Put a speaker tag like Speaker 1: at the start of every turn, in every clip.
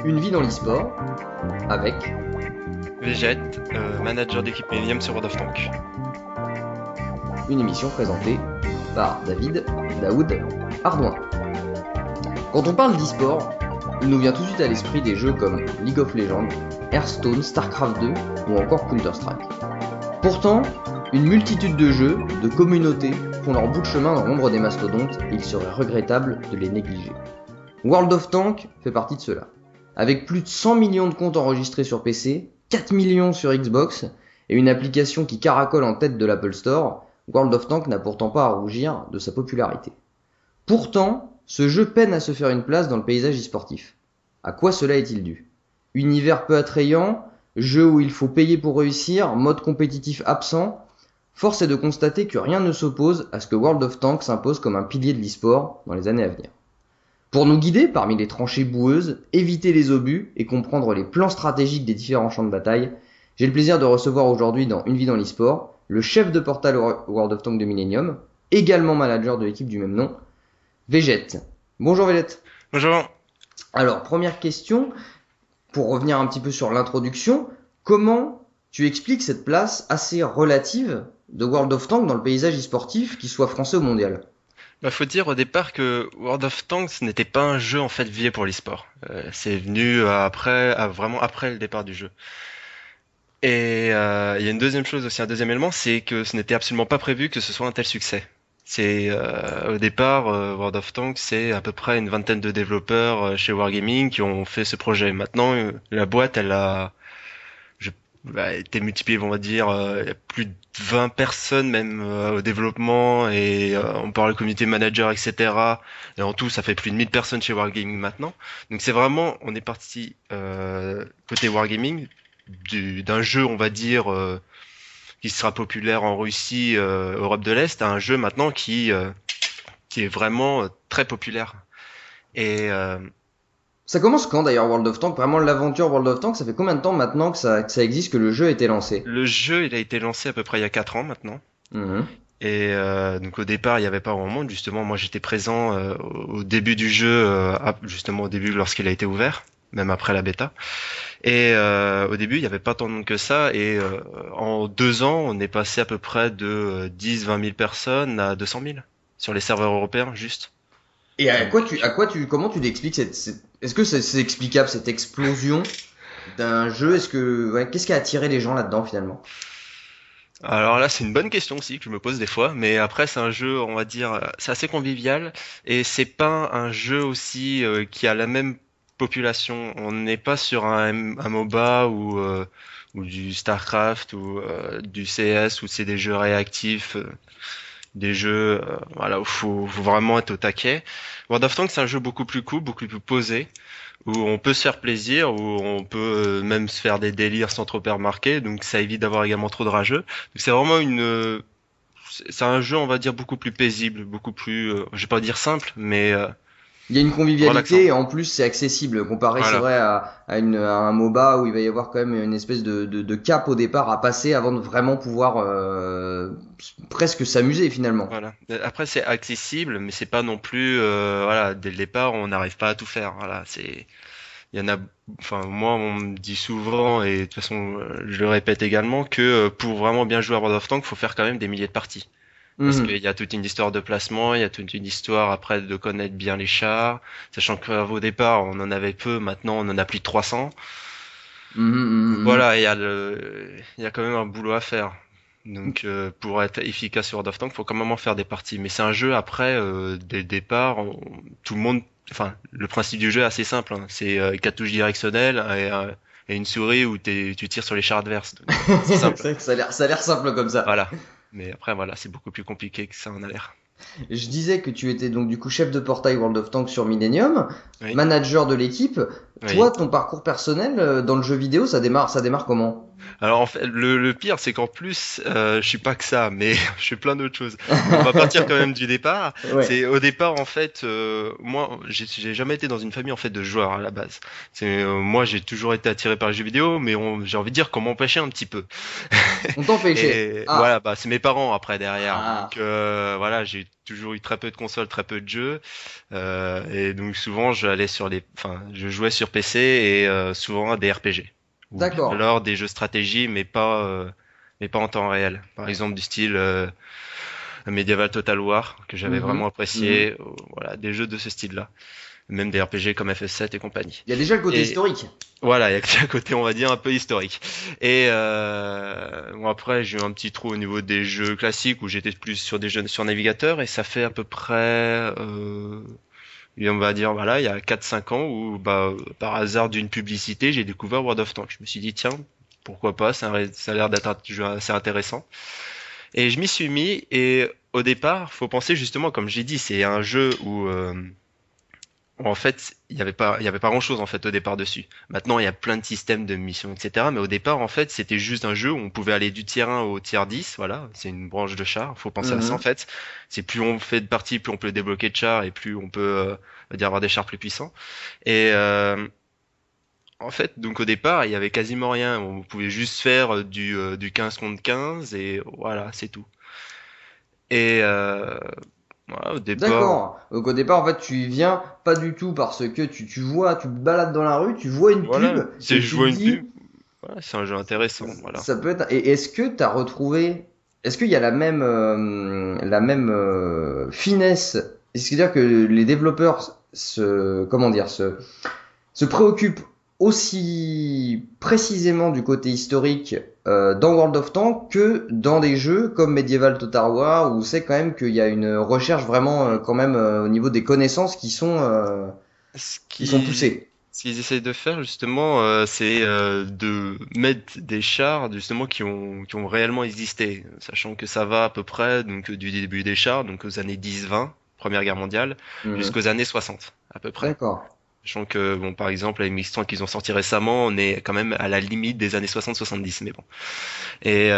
Speaker 1: Une vie dans l'e-sport avec
Speaker 2: Végète, manager d'équipe Millennium sur World of Tanks.
Speaker 1: une émission présentée par David Daoud Ardouin. Quand on parle d'e-sport, il nous vient tout de suite à l'esprit des jeux comme League of Legends, Hearthstone, StarCraft 2 ou encore Counter-Strike. Pourtant, une multitude de jeux, de communautés font leur bout de chemin dans l'ombre des mastodontes et il serait regrettable de les négliger. World of Tanks fait partie de cela. Avec plus de 100 millions de comptes enregistrés sur PC, 4 millions sur Xbox et une application qui caracole en tête de l'Apple Store, World of Tanks n'a pourtant pas à rougir de sa popularité. Pourtant, ce jeu peine à se faire une place dans le paysage e-sportif. À quoi cela est-il dû ? Univers peu attrayant, jeu où il faut payer pour réussir, mode compétitif absent. Force est de constater que rien ne s'oppose à ce que World of Tanks s'impose comme un pilier de l'e-sport dans les années à venir. Pour nous guider parmi les tranchées boueuses, éviter les obus et comprendre les plans stratégiques des différents champs de bataille, j'ai le plaisir de recevoir aujourd'hui dans Une vie dans l'e-sport le chef de portal World of Tanks de Millennium, également manager de l'équipe du même nom, Végète. Bonjour Végète.
Speaker 2: Bonjour.
Speaker 1: Alors, première question, pour revenir un petit peu sur l'introduction, comment tu expliques cette place assez relative de World of Tanks dans le paysage e-sportif, qu'il soit français ou mondial ?
Speaker 2: Faut dire au départ que World of Tanks n'était pas un jeu en fait visé pour l'e-sport. C'est venu vraiment après le départ du jeu. Et il y a une deuxième chose aussi, un deuxième élément, c'est que ce n'était absolument pas prévu que ce soit un tel succès. C'est au départ World of Tanks, c'est à peu près une vingtaine de développeurs chez Wargaming qui ont fait ce projet. Maintenant, la boîte, elle a été multipliée, on va dire, il y a plus de 20 personnes même au développement et on parle de community manager, etc. Et en tout, ça fait plus de 1000 personnes chez Wargaming maintenant. Donc c'est vraiment, on est parti côté Wargaming d'un jeu, on va dire, qui sera populaire en Russie, Europe de l'Est, à un jeu maintenant qui est vraiment très populaire. Et
Speaker 1: Ça commence quand d'ailleurs World of Tanks ? Vraiment l'aventure World of Tanks, ça fait combien de temps maintenant que ça existe, que le jeu a été lancé ?
Speaker 2: le jeu, il a été lancé à peu près il y a 4 ans maintenant.
Speaker 1: Mhm.
Speaker 2: Et donc au départ, il n'y avait pas grand monde. Justement, moi j'étais présent au début du jeu, justement au début lorsqu'il a été ouvert, même après la bêta. Et au début, il n'y avait pas tant de monde que ça. Et en 2 ans, on est passé à peu près de 10-20 000 personnes à 200 000 sur les serveurs européens, juste.
Speaker 1: Et comment tu l'expliques est-ce que c'est explicable cette explosion d'un jeu ? Qu'est-ce qui a attiré les gens là-dedans finalement ?
Speaker 2: Alors là, c'est une bonne question aussi que je me pose des fois, mais après c'est un jeu, on va dire, c'est assez convivial et c'est pas un jeu aussi qui a la même population. On n'est pas sur un MOBA ou du StarCraft ou du CS où c'est des jeux réactifs, des jeux voilà où faut vraiment être au taquet. World of Tanks c'est un jeu beaucoup plus cool, beaucoup plus posé, où on peut se faire plaisir, où on peut même se faire des délires sans trop remarquer, donc ça évite d'avoir également trop de rageux. Donc c'est vraiment c'est un jeu, on va dire, beaucoup plus paisible, beaucoup plus, je vais pas dire simple, mais
Speaker 1: Il y a une
Speaker 2: relaxant.
Speaker 1: convivialité et en plus c'est accessible comparé c'est
Speaker 2: Voilà.
Speaker 1: vrai à un MOBA où il va y avoir quand même une espèce de cap au départ à passer avant de vraiment pouvoir presque s'amuser finalement.
Speaker 2: Voilà. Après c'est accessible, mais c'est pas non plus, voilà, dès le départ on n'arrive pas à tout faire. Voilà, il y en a, enfin moi on me dit souvent et de toute façon je le répète également que pour vraiment bien jouer à World of Tanks, faut faire quand même des milliers de parties. Parce
Speaker 1: Mhm.
Speaker 2: qu'il y a toute une histoire de placement, il y a toute une histoire après de connaître bien les chars, sachant qu'au départ on en avait peu, maintenant on en a plus de 300.
Speaker 1: Mhm,
Speaker 2: Donc
Speaker 1: mhm, mhm.
Speaker 2: voilà, il y a quand même un boulot à faire. Donc pour être efficace sur World of Tanks, faut quand même en faire des parties. Mais c'est un jeu après, dès le départ, tout le monde, enfin le principe du jeu est assez simple, hein. C'est 4 touches directionnelles et une souris où tu tires sur les chars adverses. Donc, c'est
Speaker 1: C'est
Speaker 2: simple.
Speaker 1: vrai que ça a l'air simple comme ça.
Speaker 2: Voilà. Mais après voilà, c'est beaucoup plus compliqué que ça en a l'air.
Speaker 1: Je disais que tu étais donc du coup chef de portail World of Tanks sur Millennium,
Speaker 2: Oui,
Speaker 1: manager de l'équipe. Toi,
Speaker 2: oui.
Speaker 1: ton parcours personnel dans le jeu vidéo, ça démarre comment ?
Speaker 2: Alors en fait, le pire, c'est qu'en plus, je suis pas que ça, mais je fais plein d'autres choses. On va partir quand même du départ.
Speaker 1: Ouais.
Speaker 2: C'est au départ en fait, moi, j'ai jamais été dans une famille en fait de joueurs à la base. Moi, j'ai toujours été attiré par les jeux vidéo, mais j'ai envie de dire qu'on m'empêchait un petit peu.
Speaker 1: On t'empêchait.
Speaker 2: Et
Speaker 1: Ah.
Speaker 2: voilà, bah c'est mes parents après derrière.
Speaker 1: Ah.
Speaker 2: Donc voilà, j'ai toujours eu très peu de consoles, très peu de jeux, et donc souvent je jouais sur PC et souvent à des RPG ou bien
Speaker 1: D'accord.
Speaker 2: alors des jeux stratégie, mais pas en temps réel. Par exemple du style Medieval Total War que j'avais
Speaker 1: Mhm.
Speaker 2: vraiment
Speaker 1: Mhm.
Speaker 2: apprécié, voilà, des jeux de ce style-là, même des RPG comme FF7 et compagnie.
Speaker 1: Il y a déjà le côté
Speaker 2: Et
Speaker 1: historique.
Speaker 2: voilà, il y a un côté, on va dire, un peu historique. Et bon, après, j'ai eu un petit trou au niveau des jeux classiques où j'étais plus sur des jeux sur navigateur et ça fait à peu près, et on va dire, voilà, il y a 4 5 ans où, bah, par hasard d'une publicité, j'ai découvert World of Tanks. Je me suis dit, tiens, pourquoi pas, ça a l'air d'être un jeu assez intéressant. Et je m'y suis mis et au départ, faut penser justement, comme j'ai dit, c'est un jeu où en fait, il y avait pas grand-chose en fait au départ dessus. Maintenant, il y a plein de systèmes de missions, etc. Mais au départ, en fait, c'était juste un jeu où on pouvait aller du tier 1 au tier 10. Voilà, c'est une branche de char. Faut penser à ça en
Speaker 1: Mhm.
Speaker 2: fait. C'est plus on fait de parties, plus on peut débloquer de chars et plus on peut, on va dire, avoir des chars plus puissants. Et en fait, donc au départ, il y avait quasiment rien. On pouvait juste faire du 15 contre 15 et voilà, c'est tout. Et voilà, au départ,
Speaker 1: D'accord. Donc au départ, en fait, tu y viens pas du tout parce que tu vois, tu te balades dans la rue, tu vois une pub
Speaker 2: voilà, c'est
Speaker 1: et tu te
Speaker 2: jouer une pub.
Speaker 1: dis,
Speaker 2: Voilà, c'est un jeu intéressant. Voilà.
Speaker 1: ça peut être. Et est-ce que tu as retrouvé, est-ce qu'il y a la même finesse? C'est-à-dire que les développeurs comment dire, se préoccupe aussi précisément du côté historique dans World of Tanks que dans des jeux comme Medieval Total War où c'est quand même qu'il y a une recherche vraiment quand même au niveau des connaissances
Speaker 2: Ce
Speaker 1: qui sont
Speaker 2: qui,
Speaker 1: poussées.
Speaker 2: ce qu'ils essayent de faire justement, c'est de mettre des chars justement qui ont réellement existé, sachant que ça va à peu près donc du début des chars, donc aux années 10-20, Première Guerre mondiale,
Speaker 1: Mhm.
Speaker 2: jusqu'aux années 60 à peu près.
Speaker 1: D'accord.
Speaker 2: Sachant que bon, par exemple, les MX-30 qu'ils ont sorti récemment, on est quand même à la limite des années 60-70, mais bon. Et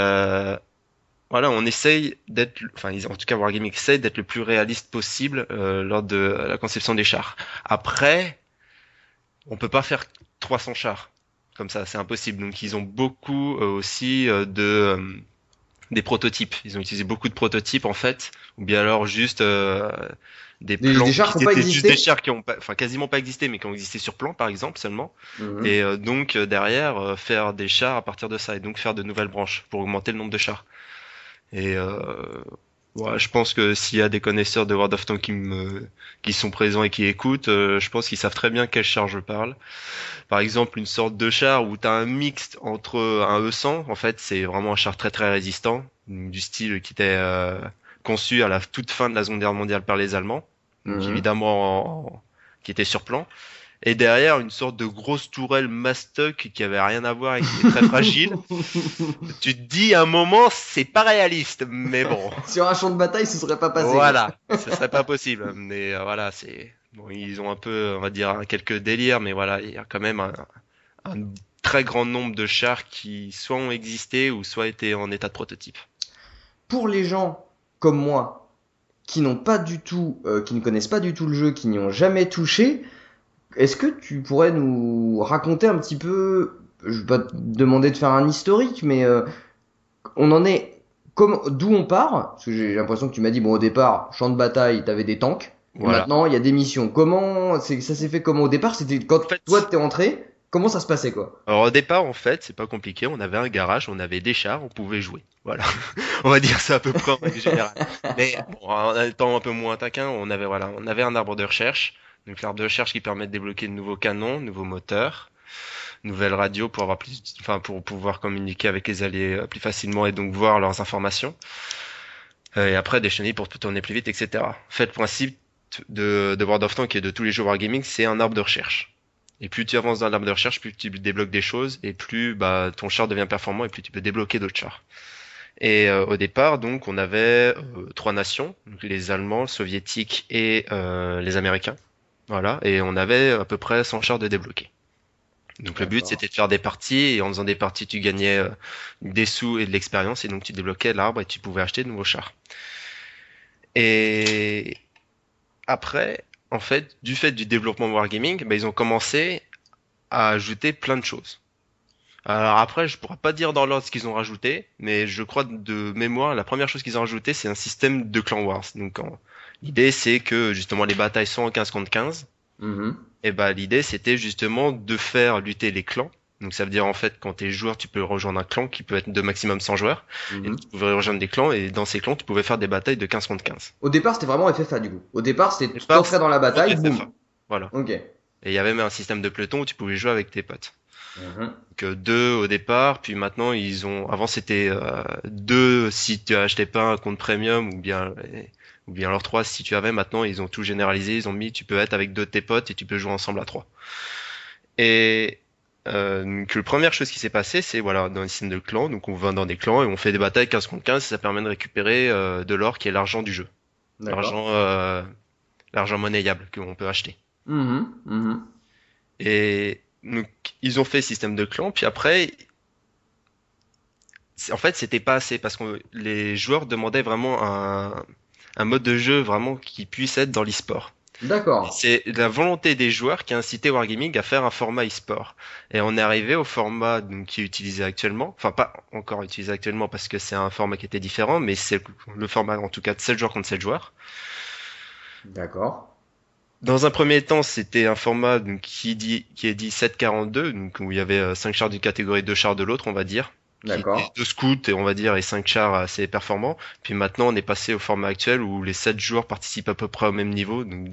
Speaker 2: voilà, on essaye d'être, enfin, en tout cas, Wargaming essaye d'être le plus réaliste possible lors de la conception des chars. Après, on peut pas faire 300 chars comme ça, c'est impossible. Donc ils ont beaucoup aussi des prototypes. Ils ont utilisé beaucoup de prototypes en fait, ou bien alors juste des
Speaker 1: Des
Speaker 2: plans
Speaker 1: chars
Speaker 2: qui
Speaker 1: qui n'ont pas
Speaker 2: étaient juste des
Speaker 1: existé?
Speaker 2: chars qui ont pas, enfin quasiment pas existé, mais qui ont existé sur plan par exemple seulement.
Speaker 1: Mhm.
Speaker 2: Et donc derrière faire des chars à partir de ça et donc faire de nouvelles branches pour augmenter le nombre de chars. Et ouais, je pense que s'il y a des connaisseurs de World of Tanks qui sont présents et qui écoutent, je pense qu'ils savent très bien quel char je parle. Par exemple, une sorte de char où tu as un mixte entre un E100, en fait, c'est vraiment un char très très résistant, du style qui était conçu à la toute fin de la Seconde Guerre mondiale par les Allemands, donc
Speaker 1: Mhm.
Speaker 2: évidemment qui était sur plan. Et derrière, une sorte de grosse tourelle mastoc qui avait rien à voir et qui était très fragile. Tu te dis à un moment, c'est pas réaliste, mais bon,
Speaker 1: Sur un champ de bataille, ce serait pas passé quoi.
Speaker 2: voilà, ce serait pas possible. Mais voilà, c'est bon, ils ont un peu, on va dire, quelques délires, mais voilà, il y a quand même un très grand nombre de chars qui soit ont existé ou soit étaient en état de prototype.
Speaker 1: Pour les gens comme moi qui n'ont pas du tout, qui ne connaissent pas du tout le jeu, qui n'y ont jamais touché, est-ce que tu pourrais nous raconter un petit peu, je vais pas te demander de faire un historique, mais on en est d'où on part? Parce que j'ai l'impression que tu m'as dit, bon, au départ, champ de bataille, t'avais des tanks, et
Speaker 2: Voilà.
Speaker 1: maintenant, il y a des missions. Ça s'est fait comment au départ? C'était quand
Speaker 2: En
Speaker 1: toi
Speaker 2: fait,
Speaker 1: t'es entré, comment ça se passait, quoi?
Speaker 2: alors au départ, en fait, c'est pas compliqué. On avait un garage, on avait des chars, on pouvait jouer. Voilà. On va dire ça à peu près en règle générale. Mais bon, en étant un peu moins taquin, on avait voilà, on avait un arbre de recherche. Donc l'arbre de recherche qui permet de débloquer de nouveaux canons, nouveaux moteurs, nouvelles radios pour avoir plus, enfin pour pouvoir communiquer avec les alliés plus facilement et donc voir leurs informations. Et après des chenilles pour tourner plus vite, etc. En fait, le principe de World of Tanks et de tous les jeux Wargaming, c'est un arbre de recherche. Et plus tu avances dans l'arbre de recherche, plus tu débloques des choses et plus bah, ton char devient performant et plus tu peux débloquer d'autres chars. Et au départ, donc, on avait trois nations, donc les Allemands, les Soviétiques et les Américains. Voilà, et on avait à peu près 100 chars de débloquer. Donc le but
Speaker 1: D'accord.
Speaker 2: c'était de faire des parties et en faisant des parties tu gagnais des sous et de l'expérience et donc tu débloquais l'arbre et tu pouvais acheter de nouveaux chars. Et après, en fait, du fait du développement de Wargaming, bah, ils ont commencé à ajouter plein de choses. Alors après, je pourrais pas dire dans l'ordre ce qu'ils ont rajouté, mais je crois de mémoire, la première chose qu'ils ont rajouté, c'est un système de clan wars. Donc L'idée, c'est que justement les batailles sont en 15 contre 15.
Speaker 1: Mhm.
Speaker 2: Et bah l'idée, c'était justement de faire lutter les clans. Donc ça veut dire en fait quand t'es joueur, tu peux rejoindre un clan qui peut être de maximum 100 joueurs. Et tu
Speaker 1: Mhm.
Speaker 2: pouvais rejoindre des clans et dans ces clans, tu pouvais faire des batailles de 15 contre 15.
Speaker 1: Au départ, c'était vraiment FFA du coup. Au départ, c'était
Speaker 2: Au
Speaker 1: tu
Speaker 2: départ,
Speaker 1: t'entrais
Speaker 2: c'était
Speaker 1: dans la
Speaker 2: vraiment
Speaker 1: bataille,
Speaker 2: FFA.
Speaker 1: boum.
Speaker 2: Voilà.
Speaker 1: Ok.
Speaker 2: Et il y avait même un système de peloton où tu pouvais jouer avec tes potes.
Speaker 1: Mhm.
Speaker 2: Donc deux au départ, puis maintenant avant c'était deux si tu achetais pas un compte premium ou bien alors trois si tu avais. Maintenant ils ont tout généralisé, ils ont mis tu peux être avec deux de tes potes et tu peux jouer ensemble à trois. Et donc, la première chose qui s'est passée, c'est voilà dans les systèmes de clans, donc on va dans des clans et on fait des batailles 15 contre 15, et ça permet de récupérer de l'or qui est l'argent du jeu,
Speaker 1: D'accord.
Speaker 2: l'argent l'argent monnayable qu'on peut acheter.
Speaker 1: Mhm. Mhm.
Speaker 2: Et donc, ils ont fait système de clan, puis après, en fait, c'était pas assez parce que les joueurs demandaient vraiment un mode de jeu vraiment qui puisse être dans l'e-sport. Et
Speaker 1: D'accord.
Speaker 2: c'est la volonté des joueurs qui a incité Wargaming à faire un format e-sport. Et on est arrivé au format donc, qui est utilisé actuellement, enfin pas encore utilisé actuellement parce que c'est un format qui était différent, mais c'est le format en tout cas de 7 joueurs contre 7 joueurs.
Speaker 1: D'accord.
Speaker 2: Dans un premier temps, c'était un format donc, qui est dit 742, donc où il y avait 5 chars d'une catégorie, 2 chars de l'autre, on va dire, qui étaient
Speaker 1: D'accord.
Speaker 2: 2 scouts et on va dire et 5 chars assez performants. Puis maintenant, on est passé au format actuel où les 7 joueurs participent à peu près au même niveau, donc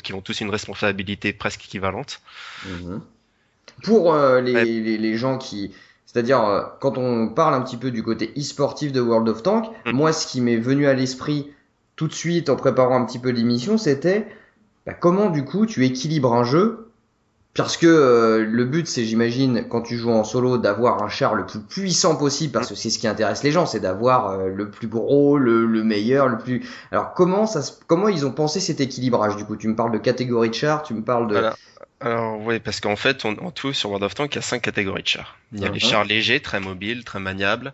Speaker 2: ils ont tous une responsabilité presque équivalente.
Speaker 1: Mhm. Pour
Speaker 2: Ouais.
Speaker 1: les gens qui... C'est-à-dire, quand on parle un petit peu du côté e-sportif de World of Tanks,
Speaker 2: Mm.
Speaker 1: moi, ce qui m'est venu à l'esprit tout de suite en préparant un petit peu l'émission, c'était bah, comment, du coup, tu équilibres un jeu. Parce que le but, c'est, j'imagine, quand tu joues en solo, d'avoir un char le plus puissant possible,
Speaker 2: Mm.
Speaker 1: parce que c'est ce qui intéresse les gens, c'est d'avoir le plus gros, le meilleur, le plus... Alors, comment ils ont pensé cet équilibrage, du coup? Tu me parles de catégorie de char, tu me parles de...
Speaker 2: Voilà. Alors oui, parce qu'en fait, en tout, sur World of Tanks, il y a 5 catégories de chars. Il y a les chars
Speaker 1: Mhm.
Speaker 2: légers, très mobiles, très maniables,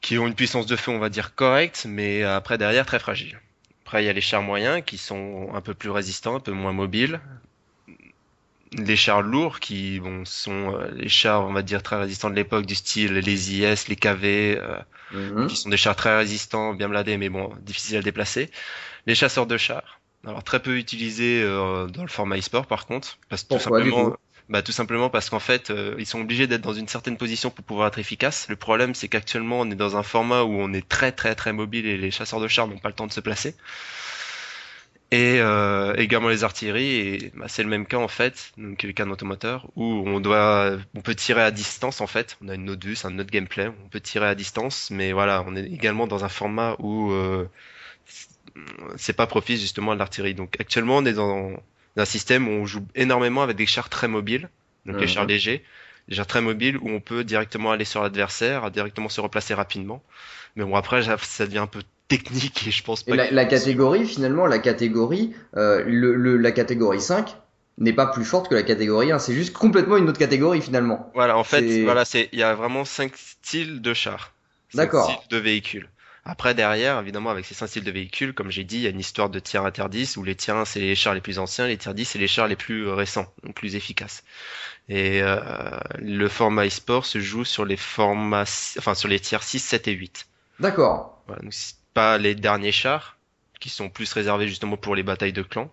Speaker 2: qui ont une puissance de feu, on va dire, correcte, mais après, derrière, très fragile. Après, il y a les chars moyens, qui sont un peu plus résistants, un peu moins mobiles. Les chars lourds, qui bon, sont les chars, on va dire, très résistants de l'époque, du style les IS, les KV, qui
Speaker 1: Mhm.
Speaker 2: sont des chars très résistants, bien bladés, mais bon, difficiles à déplacer. Les chasseurs de chars, alors très peu utilisés dans le format e-sport par contre, parce que
Speaker 1: Pourquoi, du coup?
Speaker 2: tout simplement parce qu'en fait, ils sont obligés d'être dans une certaine position pour pouvoir être efficaces. Le problème, c'est qu'actuellement, on est dans un format où on est très très très mobile et les chasseurs de chars n'ont pas le temps de se placer. Et également les artilleries, et bah, c'est le même cas en fait, donc les canons automoteurs, où on peut tirer à distance en fait. On a une autre vue, c'est un autre gameplay. On peut tirer à distance, mais voilà, on est également dans un format où c'est pas propice justement à l'artillerie. Donc actuellement, on est dans un système où on joue énormément avec des chars très mobiles, donc les chars
Speaker 1: Mhm.
Speaker 2: légers, des chars très mobiles où on peut directement aller sur l'adversaire, directement se replacer rapidement. Mais bon, après, ça devient un peu technique et je pense
Speaker 1: Et
Speaker 2: pas qu'il
Speaker 1: la
Speaker 2: faut suivre.
Speaker 1: catégorie, finalement, la catégorie 5 n'est pas plus forte que la catégorie 1. C'est juste complètement une autre catégorie, finalement.
Speaker 2: Voilà, en fait,
Speaker 1: C'est...
Speaker 2: voilà, il y a vraiment 5 styles de chars, 5 styles
Speaker 1: D'accord.
Speaker 2: de véhicules. Après, derrière, évidemment, avec ces 5 styles de véhicules, comme j'ai dit, il y a une histoire de tiers interdits où les tiers 1, c'est les chars les plus anciens, les tiers 10, c'est les chars les plus récents, donc plus efficaces. Et le format e-sport se joue sur les enfin, sur les tiers 6, 7 et 8.
Speaker 1: D'accord.
Speaker 2: Voilà, donc c'est pas les derniers chars, qui sont plus réservés justement pour les batailles de clans,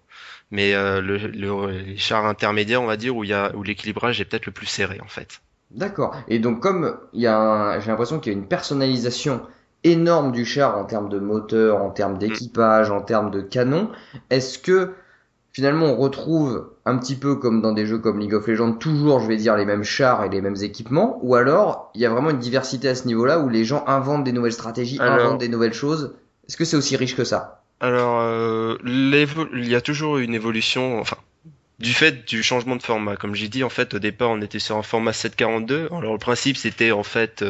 Speaker 2: mais les chars intermédiaires, on va dire, où l'équilibrage est peut-être le plus serré, en fait.
Speaker 1: D'accord. Et donc, comme j'ai l'impression qu'il y a une personnalisation énorme du char en termes de moteur, en termes d'équipage, en termes de canon, est-ce que finalement on retrouve un petit peu comme dans des jeux comme League of Legends, toujours, je vais dire, les mêmes chars et les mêmes équipements, ou alors il y a vraiment une diversité à ce niveau-là où les gens inventent des nouvelles stratégies, inventent
Speaker 2: Alors,
Speaker 1: des nouvelles choses. Est-ce que c'est aussi riche que ça?
Speaker 2: il y a toujours une évolution, enfin, du fait du changement de format. Comme j'ai dit, en fait, au départ, on était sur un format 742. Alors, le principe, c'était, en fait,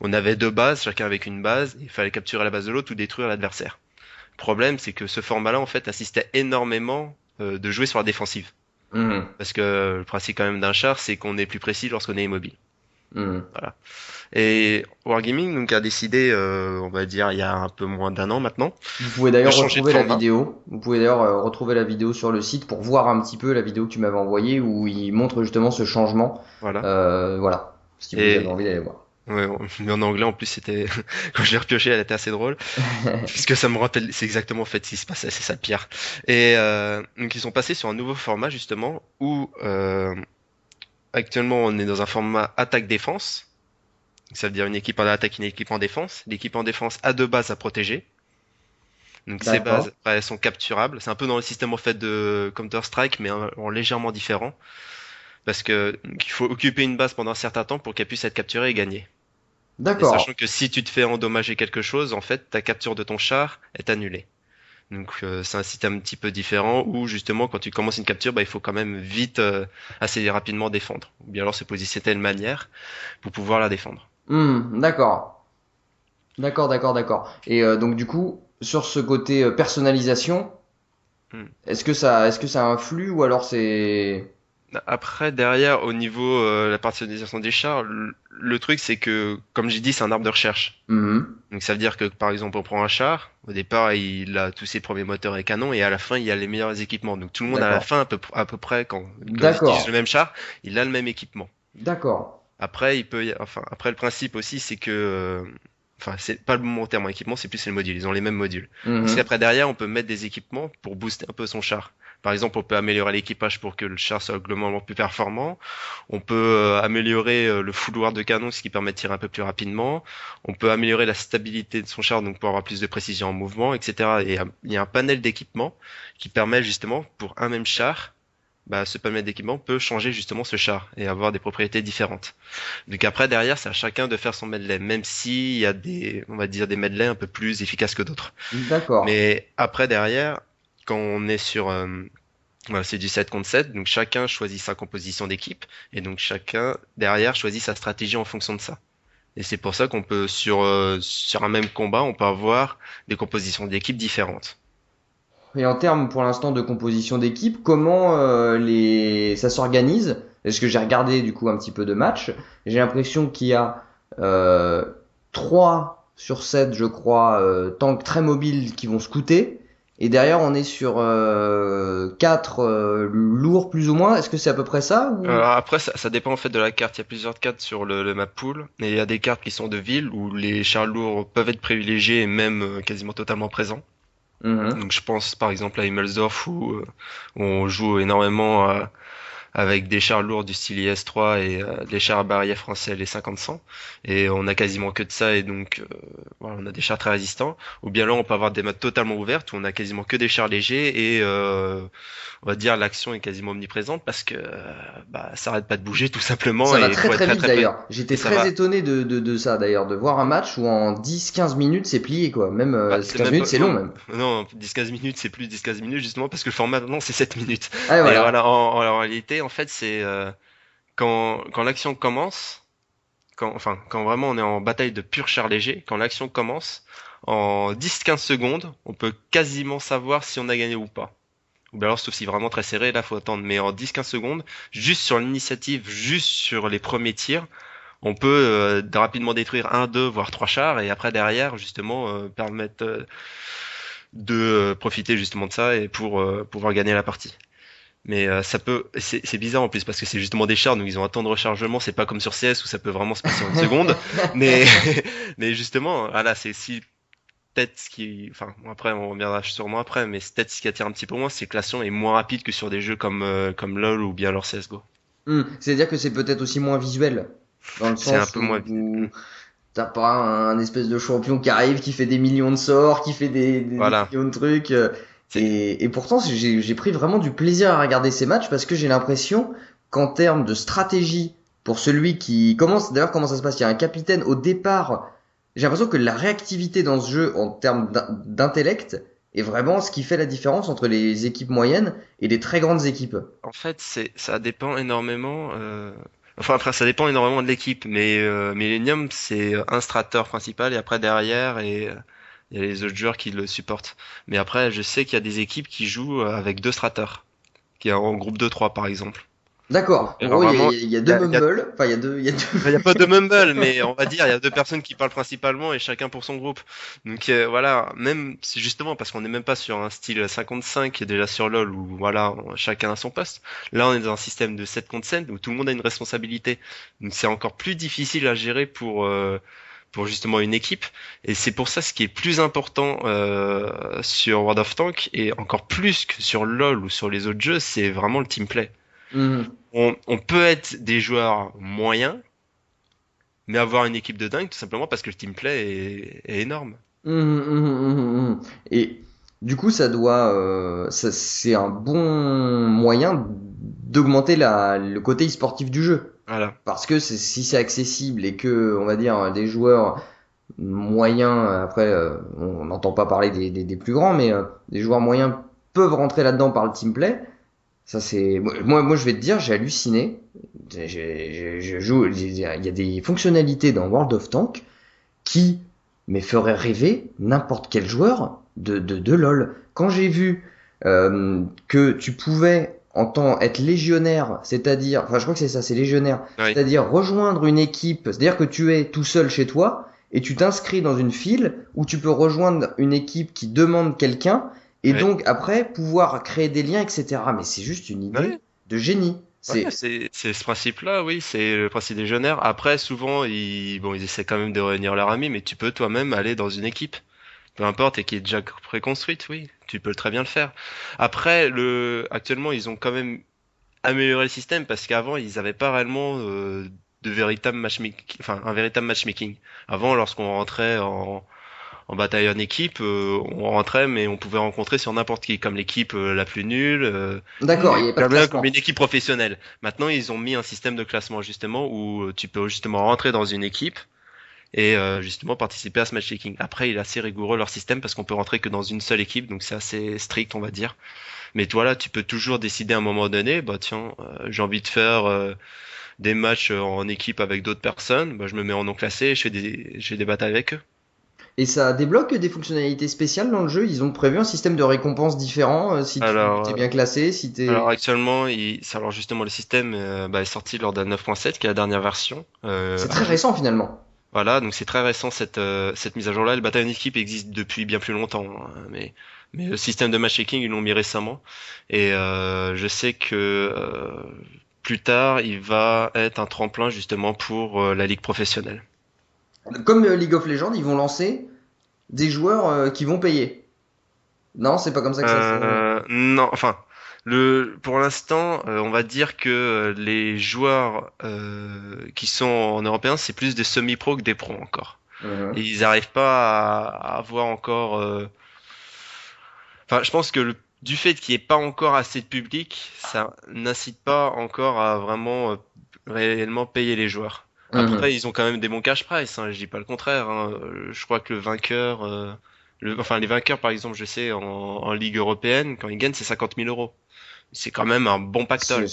Speaker 2: on avait deux bases, chacun avec une base, il fallait capturer la base de l'autre ou détruire l'adversaire. Le problème, c'est que ce format-là, en fait, insistait énormément de jouer sur la défensive.
Speaker 1: Mhm.
Speaker 2: Parce que le principe, quand même, d'un char, c'est qu'on est plus précis lorsqu'on est immobile.
Speaker 1: Mhm.
Speaker 2: Voilà. Et Wargaming, donc, a décidé, on va dire, il y a un peu moins d'un an maintenant,
Speaker 1: Vous pouvez
Speaker 2: de
Speaker 1: d'ailleurs
Speaker 2: changer de
Speaker 1: retrouver la
Speaker 2: format.
Speaker 1: vidéo. Vous pouvez d'ailleurs retrouver la vidéo sur le site pour voir un petit peu la vidéo que tu m'avais envoyée où il montre justement ce changement.
Speaker 2: Voilà.
Speaker 1: Voilà, si vous avez
Speaker 2: Et
Speaker 1: envie d'aller voir.
Speaker 2: Ouais, mais en anglais en plus c'était quand je l'ai repioché, elle était assez drôle puisque ça me rappelle, c'est exactement en fait ce qui se passait, c'est ça le pire. Et donc ils sont passés sur un nouveau format justement où actuellement on est dans un format attaque-défense. Ça veut dire une équipe en attaque, une équipe en défense. L'équipe en défense a deux bases à protéger. Donc ces
Speaker 1: D'accord.
Speaker 2: bases, bah, elles sont capturables. C'est un peu dans le système en fait de Counter-Strike, mais en légèrement différent. Parce que il faut occuper une base pendant un certain temps pour qu'elle puisse être capturée et gagner. Et
Speaker 1: D'accord.
Speaker 2: sachant que si tu te fais endommager quelque chose, en fait, ta capture de ton char est annulée. Donc c'est un système un petit peu différent où justement quand tu commences une capture, bah, il faut quand même vite, assez rapidement défendre. Ou bien alors se positionner de telle manière pour pouvoir la défendre.
Speaker 1: D'accord. D'accord, d'accord, d'accord. Et donc du coup, sur ce côté personnalisation,
Speaker 2: Hmm.
Speaker 1: est-ce que ça influe ou alors c'est...
Speaker 2: Après, derrière, au niveau la personnalisation des chars, le truc c'est que, comme j'ai dit, c'est un arbre de recherche.
Speaker 1: Mhm.
Speaker 2: Donc ça veut dire que par exemple, on prend un char, au départ il a tous ses premiers moteurs et canons, et à la fin il y a les meilleurs équipements. Donc tout le monde à la
Speaker 1: D'accord.
Speaker 2: fin, à peu près, quand il utilise
Speaker 1: D'accord.
Speaker 2: le même char, il a le même équipement.
Speaker 1: D'accord.
Speaker 2: Après, enfin, après le principe aussi, c'est que, enfin, c'est pas le bon terme en équipement, c'est plus les modules. Ils ont les mêmes modules. Parce
Speaker 1: Mhm.
Speaker 2: qu'après derrière, on peut mettre des équipements pour booster un peu son char. Par exemple, on peut améliorer l'équipage pour que le char soit globalement plus performant. On peut améliorer le fouloir de canon, ce qui permet de tirer un peu plus rapidement. On peut améliorer la stabilité de son char, donc pour avoir plus de précision en mouvement, etc. Et il y a un panel d'équipements qui permet justement, pour un même char, bah, ce panel d'équipement peut changer justement ce char et avoir des propriétés différentes. Donc après, derrière, c'est à chacun de faire son medley, même s'il y a des, on va dire, des medleys un peu plus efficaces que d'autres.
Speaker 1: D'accord.
Speaker 2: Mais après, derrière, quand on est sur, voilà, c'est du 7 contre 7, donc chacun choisit sa composition d'équipe, et donc chacun, derrière, choisit sa stratégie en fonction de ça. Et c'est pour ça qu'on peut, sur un même combat, on peut avoir des compositions d'équipes différentes.
Speaker 1: Et en termes pour l'instant de composition d'équipe, comment ça s'organise? Parce que j'ai regardé du coup un petit peu de match. J'ai l'impression qu'il y a 3 sur 7, je crois, tanks très mobiles qui vont scouter. Et derrière, on est sur 4 lourds plus ou moins. Est-ce que c'est à peu près ça ou...
Speaker 2: Après, ça dépend en fait de la carte. Il y a plusieurs cartes sur le map pool. Et il y a des cartes qui sont de ville où les chars lourds peuvent être privilégiés et même quasiment totalement présents.
Speaker 1: Mhm.
Speaker 2: Donc je pense par exemple à Himmelsdorf où on joue énormément avec des chars lourds du style IS-3 et des chars à barillet français, les 50-100. Et on a quasiment que de ça et donc voilà, on a des chars très résistants. Ou bien là, on peut avoir des maps totalement ouvertes où on a quasiment que des chars légers et on va dire l'action est quasiment omniprésente parce que bah, ça arrête pas de bouger tout simplement
Speaker 1: Ça va
Speaker 2: et il
Speaker 1: très
Speaker 2: faut être
Speaker 1: très
Speaker 2: très
Speaker 1: vite
Speaker 2: très près.
Speaker 1: d'ailleurs.
Speaker 2: Et
Speaker 1: J'étais
Speaker 2: ça
Speaker 1: très
Speaker 2: va.
Speaker 1: étonné de ça d'ailleurs, de voir un match où en 10-15 minutes c'est plié quoi. Même
Speaker 2: Bah, c'est
Speaker 1: 15
Speaker 2: même
Speaker 1: minutes
Speaker 2: pas,
Speaker 1: c'est long
Speaker 2: non,
Speaker 1: même.
Speaker 2: non, 10-15 minutes, c'est plus 10-15 minutes, justement, parce que le format, maintenant, c'est 7 minutes.
Speaker 1: Ah
Speaker 2: Et
Speaker 1: voilà.
Speaker 2: voilà, en réalité, en fait, c'est, quand l'action commence, quand vraiment on est en bataille de pur char léger, quand l'action commence, en 10-15 secondes, on peut quasiment savoir si on a gagné ou pas. Ou bien alors, sauf si vraiment très serré, là, faut attendre. Mais en 10-15 secondes, juste sur l'initiative, juste sur les premiers tirs, on peut rapidement détruire un, deux, voire trois chars, et après, derrière, justement, permettre de profiter justement de ça et pour pouvoir gagner la partie. Mais c'est bizarre en plus parce que c'est justement des chars, donc ils ont un temps de rechargement, c'est pas comme sur CS où ça peut vraiment se passer en une seconde. Mais, mais justement, voilà, c'est si peut-être ce qui, enfin, bon, après on reviendra sûrement après, mais c'est peut-être ce qui attire un petit peu moins, c'est que l'action est moins rapide que sur des jeux comme LoL ou bien leur CS:GO.
Speaker 1: C'est-à-dire que c'est peut-être aussi moins visuel, dans le
Speaker 2: C'est un
Speaker 1: sens
Speaker 2: peu moins.
Speaker 1: où t'as pas un espèce de champion qui arrive, qui fait des millions de sorts, qui fait des
Speaker 2: Voilà.
Speaker 1: millions de trucs.
Speaker 2: C'est
Speaker 1: Et pourtant, j'ai pris vraiment du plaisir à regarder ces matchs parce que j'ai l'impression qu'en termes de stratégie, pour celui qui commence, d'ailleurs, comment ça se passe? Il y a un capitaine au départ. J'ai l'impression que la réactivité dans ce jeu, en termes d'intellect, est vraiment ce qui fait la différence entre les équipes moyennes et les très grandes équipes.
Speaker 2: En fait, ça dépend énormément. Enfin, après, ça dépend énormément de l'équipe, mais Millennium, c'est un strateur principal et après derrière, il y a les autres joueurs qui le supportent. Mais après, je sais qu'il y a des équipes qui jouent avec deux strateurs, qui est en groupe de trois par exemple.
Speaker 1: D'accord.
Speaker 2: Donc,
Speaker 1: En
Speaker 2: alors
Speaker 1: gros,
Speaker 2: vraiment,
Speaker 1: il y a
Speaker 2: il y
Speaker 1: deux
Speaker 2: a, il y a
Speaker 1: mumbles. Enfin, il y a deux.
Speaker 2: il y a pas de mumble, mais on va dire il y a deux personnes qui parlent principalement et chacun pour son groupe. Donc voilà, même si justement parce qu'on n'est même pas sur un style 55 qui est déjà sur LoL où voilà chacun a son poste. Là, on est dans un système de 7 contre 7 où tout le monde a une responsabilité. Donc c'est encore plus difficile à gérer pour justement une équipe. Et c'est pour ça ce qui est plus important sur World of Tanks et encore plus que sur LoL ou sur les autres jeux, c'est vraiment le team play.
Speaker 1: Mhm.
Speaker 2: On peut être des joueurs moyens mais avoir une équipe de dingue, tout simplement parce que le team play est énorme.
Speaker 1: Mhm, mhm, mhm, mhm. Et du coup, c'est un bon moyen d'augmenter le côté e-sportif du jeu.
Speaker 2: Voilà.
Speaker 1: Parce que si c'est accessible et que, on va dire, des joueurs moyens, après, on n'entend pas parler des plus grands, mais des joueurs moyens peuvent rentrer là-dedans par le team play. Ça, c'est, moi, je vais te dire, j'ai halluciné. Je joue, il y a des fonctionnalités dans World of Tanks qui me ferait rêver n'importe quel joueur de LoL. Quand j'ai vu que tu pouvais en tant être légionnaire, c'est-à-dire, enfin je crois que c'est ça, c'est légionnaire,
Speaker 2: Oui.
Speaker 1: c'est-à-dire rejoindre une équipe, c'est-à-dire que tu es tout seul chez toi et tu t'inscris dans une file où tu peux rejoindre une équipe qui demande quelqu'un et
Speaker 2: Ouais.
Speaker 1: donc après pouvoir créer des liens, etc. Mais c'est juste une idée
Speaker 2: Ouais.
Speaker 1: de génie.
Speaker 2: Ouais,
Speaker 1: C'est
Speaker 2: c'est ce principe-là, oui, c'est le principe des légionnaires. Après, souvent, ils essaient quand même de réunir leurs amis, mais tu peux toi-même aller dans une équipe, peu importe, et qui est déjà préconstruite, oui, tu peux très bien le faire. Après, actuellement, ils ont quand même amélioré le système parce qu'avant, ils n'avaient pas réellement de véritable matchmaking, enfin, un véritable matchmaking. Avant, lorsqu'on rentrait en bataille en équipe, on rentrait, mais on pouvait rencontrer sur n'importe qui, comme l'équipe la plus nulle,
Speaker 1: d'accord, il n'y avait pas de
Speaker 2: comme une
Speaker 1: classement.
Speaker 2: équipe professionnelle. Maintenant, ils ont mis un système de classement justement où tu peux justement rentrer dans une équipe et justement participer à ce matchmaking. Après, il est assez rigoureux leur système parce qu'on peut rentrer que dans une seule équipe, donc c'est assez strict, on va dire. Mais toi là, tu peux toujours décider à un moment donné, bah tiens, j'ai envie de faire des matchs en équipe avec d'autres personnes, bah je me mets en non classé, et je fais des batailles avec eux.
Speaker 1: Et ça débloque des fonctionnalités spéciales dans le jeu. Ils ont prévu un système de récompense différent si tu t'es
Speaker 2: Alors,
Speaker 1: bien classé, si
Speaker 2: Alors
Speaker 1: t'es.
Speaker 2: actuellement, alors justement le système est sorti lors de la 9.7, qui est la dernière version.
Speaker 1: C'est très récent finalement.
Speaker 2: Voilà, donc c'est très récent cette mise à jour-là. Le bataille en équipe existe depuis bien plus longtemps, hein, mais le système de matchmaking ils l'ont mis récemment. Et je sais que plus tard, il va être un tremplin justement pour la ligue professionnelle.
Speaker 1: Comme League of Legends, ils vont lancer des joueurs qui vont payer. Non, c'est pas comme ça que ça se.
Speaker 2: Non, enfin, pour l'instant, on va dire que les joueurs qui sont en européen, c'est plus des semi-pros que des pros encore. Et
Speaker 1: Mhm.
Speaker 2: ils n'arrivent pas à avoir encore. Enfin, je pense que du fait qu'il n'y ait pas encore assez de public, ça n'incite pas encore à vraiment réellement payer les joueurs. Après,
Speaker 1: Mhm.
Speaker 2: ils ont quand même des bons cash price, hein, je dis pas le contraire, hein. Je crois que le vainqueur, enfin les vainqueurs par exemple, je sais en Ligue européenne, quand ils gagnent, c'est 50 000 euros. C'est quand même un bon pactole.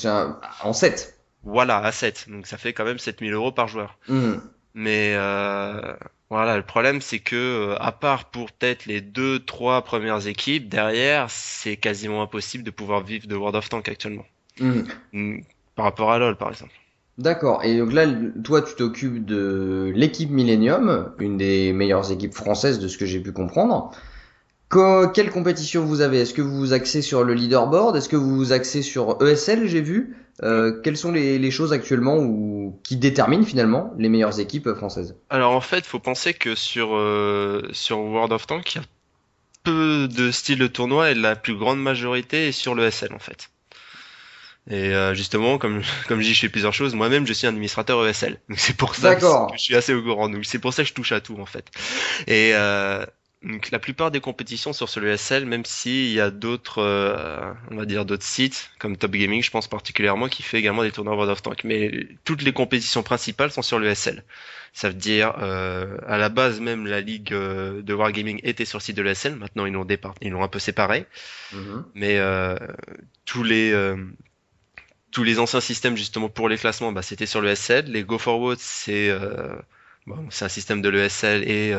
Speaker 1: En 7.
Speaker 2: Voilà, à 7. Donc ça fait quand même 7 000 euros par joueur.
Speaker 1: Mhm.
Speaker 2: Mais voilà, le problème c'est que à part pour peut-être les deux, trois premières équipes, derrière, c'est quasiment impossible de pouvoir vivre de World of Tanks actuellement.
Speaker 1: Mhm.
Speaker 2: Mm, Par rapport à LoL par exemple.
Speaker 1: D'accord. Et donc là, toi, tu t'occupes de l'équipe Millennium, une des meilleures équipes françaises de ce que j'ai pu comprendre. Quelle compétition vous avez? Est-ce que vous vous axez sur le leaderboard? Est-ce que vous vous axez sur ESL, j'ai vu?
Speaker 2: Ouais.
Speaker 1: Quelles sont les choses actuellement qui déterminent finalement les meilleures équipes françaises?
Speaker 2: Alors en fait, faut penser que sur World of Tanks, il y a peu de styles de tournoi et la plus grande majorité est sur le SL en fait. Et justement, comme je dis, je fais plusieurs choses. Moi-même, je suis un administrateur ESL. Donc c'est pour ça que
Speaker 1: D'accord.
Speaker 2: je suis assez au courant. Donc c'est pour ça que je touche à tout en fait. Et donc la plupart des compétitions sont sur le ESL, même s'il y a d'autres, on va dire d'autres sites comme Top Gaming, je pense particulièrement, qui fait également des tournois World of Tanks. Mais toutes les compétitions principales sont sur le ESL. Ça veut dire à la base même la ligue de Wargaming était sur le site de l'ESL. Maintenant ils l'ont un peu séparé.
Speaker 1: Mhm.
Speaker 2: Mais tous les euh, tous les anciens systèmes justement pour les classements, bah, c'était sur le SL. Les Go Forward, c'est un système de l'ESL et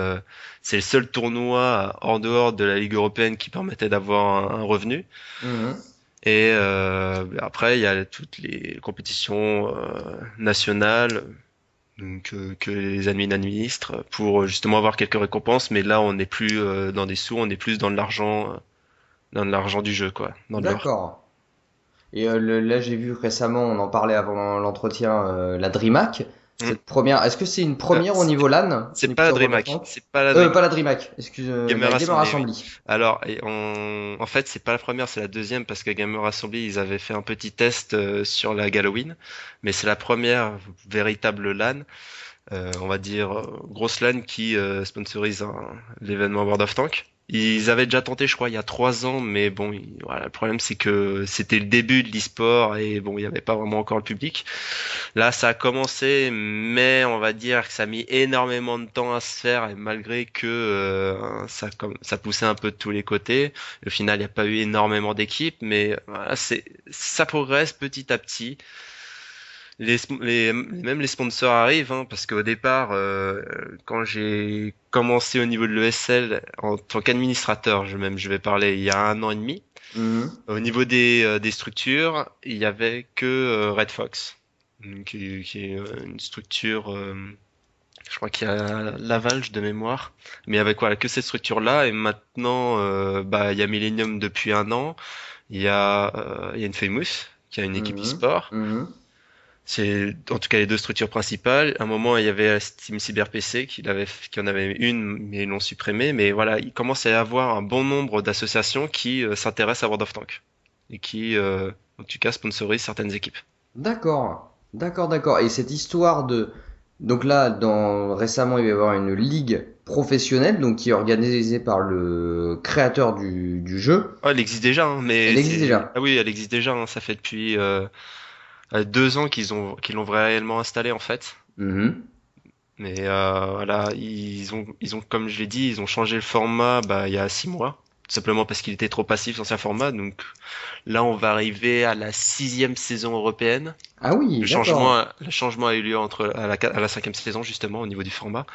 Speaker 2: c'est le seul tournoi hors dehors de la Ligue européenne qui permettait d'avoir un revenu.
Speaker 1: Mhm.
Speaker 2: Et après, il y a toutes les compétitions nationales que les admins administrent pour justement avoir quelques récompenses. Mais là, on n'est plus dans des sous, on est plus dans de l'argent du jeu, quoi, dans de l'or.
Speaker 1: D'accord. Et là, j'ai vu récemment, on en parlait avant l'entretien, la DreamHack.
Speaker 2: Hmm.
Speaker 1: Cette première, est-ce que c'est une
Speaker 2: Euh,
Speaker 1: première au niveau LAN,
Speaker 2: c'est pas la
Speaker 1: sur World of
Speaker 2: DreamHack,
Speaker 1: Tanks?
Speaker 2: c'est pas la DreamHack.
Speaker 1: Pas la DreamHack, excuse,
Speaker 2: Gamer
Speaker 1: la Gamer
Speaker 2: Assembly, oui.
Speaker 1: Assembly.
Speaker 2: Alors, en fait, c'est pas la première, c'est la deuxième parce que Gamer Assembly, ils avaient fait un petit test sur la Halloween, mais c'est la première véritable LAN, on va dire grosse LAN qui sponsorise l'événement World of Tanks. Ils avaient déjà tenté, je crois, il y a 3 ans, mais bon, voilà, le problème c'est que c'était le début de l'e-sport et bon, il n'y avait pas vraiment encore le public. Là, ça a commencé, mais on va dire que ça a mis énormément de temps à se faire, et malgré que ça poussait un peu de tous les côtés. Au final, il n'y a pas eu énormément d'équipes, mais voilà, ça progresse petit à petit. Même les sponsors arrivent, hein, parce qu'au départ, quand j'ai commencé au niveau de l'ESL en tant qu'administrateur, je vais parler il y a 1 an et demi.
Speaker 1: Mhm.
Speaker 2: Au niveau des structures, il y avait que Red Fox, donc, qui est une structure, je crois qu'il y a Laval de mémoire, mais avec voilà que cette structure-là. Et maintenant, bah il y a Millennium depuis 1 an, il y a Infamous qui a une équipe
Speaker 1: Mhm.
Speaker 2: e-sport.
Speaker 1: Mhm.
Speaker 2: C'est en tout cas les deux structures principales. À un moment, il y avait Team CyberPC qui en avait une, mais ils l'ont supprimée. Mais voilà, il commence à y avoir un bon nombre d'associations qui s'intéressent à World of Tanks et qui, en tout cas, sponsorisent certaines équipes.
Speaker 1: D'accord, d'accord, d'accord. Et cette histoire de, donc là, récemment, il va y avoir une ligue professionnelle, donc qui est organisée par le créateur du jeu.
Speaker 2: Oh, elle existe déjà, hein, mais
Speaker 1: Elle existe
Speaker 2: c'est
Speaker 1: déjà.
Speaker 2: ah oui, elle existe déjà, hein. Ça fait depuis 2 ans qu'ils l'ont réellement installée en fait.
Speaker 1: Mhm.
Speaker 2: Mais voilà, ils ont, comme je l'ai dit, ils ont changé le format bah, il y a 6 mois, tout simplement parce qu'il était trop passif l'ancien format. Donc là, on va arriver à la 6e saison européenne.
Speaker 1: Ah oui, d'accord.
Speaker 2: Le changement a eu lieu à la 5e saison justement au niveau du format.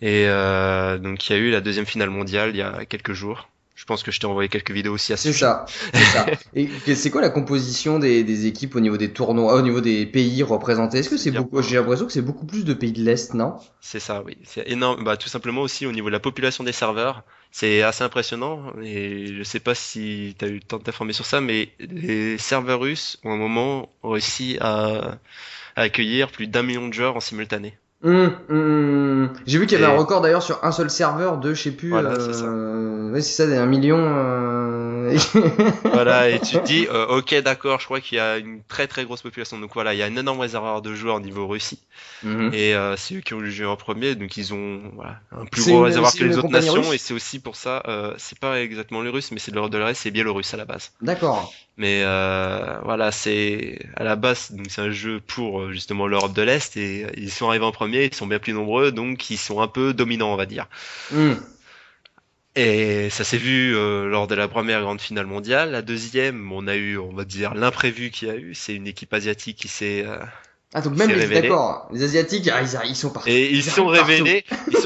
Speaker 2: Et donc il y a eu la deuxième finale mondiale il y a quelques jours. Je pense que je t'ai envoyé quelques vidéos aussi à ce
Speaker 1: C'est
Speaker 2: sujet.
Speaker 1: ça, c'est ça. Et c'est quoi la composition des équipes au niveau des tournois, au niveau des pays représentés? Est-ce que
Speaker 2: C'est
Speaker 1: c'est
Speaker 2: bien.
Speaker 1: beaucoup, j'ai l'impression que c'est beaucoup plus de pays de l'Est, non?
Speaker 2: C'est ça, oui. C'est énorme. Bah, tout simplement aussi au niveau de la population des serveurs, c'est assez impressionnant. Et je sais pas si tu as eu le temps de t'informer sur ça, mais les serveurs russes ont un moment réussi à accueillir plus d'1 million de joueurs en simultané.
Speaker 1: J'ai vu qu'il y avait un
Speaker 2: Et
Speaker 1: record d'ailleurs sur un seul serveur de, je sais plus,
Speaker 2: voilà, c'est ça.
Speaker 1: ouais, c'est ça, 1 million.
Speaker 2: Voilà, et tu te dis, ok, d'accord, je crois qu'il y a une très très grosse population. Donc voilà, il y a un énorme réservoir de joueurs au niveau Russie.
Speaker 1: Mhm.
Speaker 2: Et c'est eux qui ont le jeu en premier, donc ils ont voilà, un plus
Speaker 1: C'est
Speaker 2: gros
Speaker 1: une,
Speaker 2: réservoir
Speaker 1: c'est
Speaker 2: que les
Speaker 1: une
Speaker 2: autres
Speaker 1: compagnie
Speaker 2: nations. Et
Speaker 1: russe?
Speaker 2: c'est aussi pour ça, c'est pas exactement les Russes, mais c'est de l'Est, c'est biélorusse à la base.
Speaker 1: D'accord.
Speaker 2: Mais voilà, c'est à la base, donc c'est un jeu pour justement l'Europe de l'Est et ils sont arrivés en premier, ils sont bien plus nombreux, donc ils sont un peu dominants, on va dire.
Speaker 1: Hmm.
Speaker 2: Et ça s'est vu lors de la première grande finale mondiale. La deuxième, on a eu, on va dire, l'imprévu qu'il y a eu, c'est une équipe asiatique
Speaker 1: Ah, donc
Speaker 2: qui
Speaker 1: même
Speaker 2: s'est
Speaker 1: les,
Speaker 2: révélée.
Speaker 1: d'accord, les Asiatiques, ils sont partout.
Speaker 2: Et ils
Speaker 1: Ils
Speaker 2: sont
Speaker 1: arrivent partout.
Speaker 2: révélés,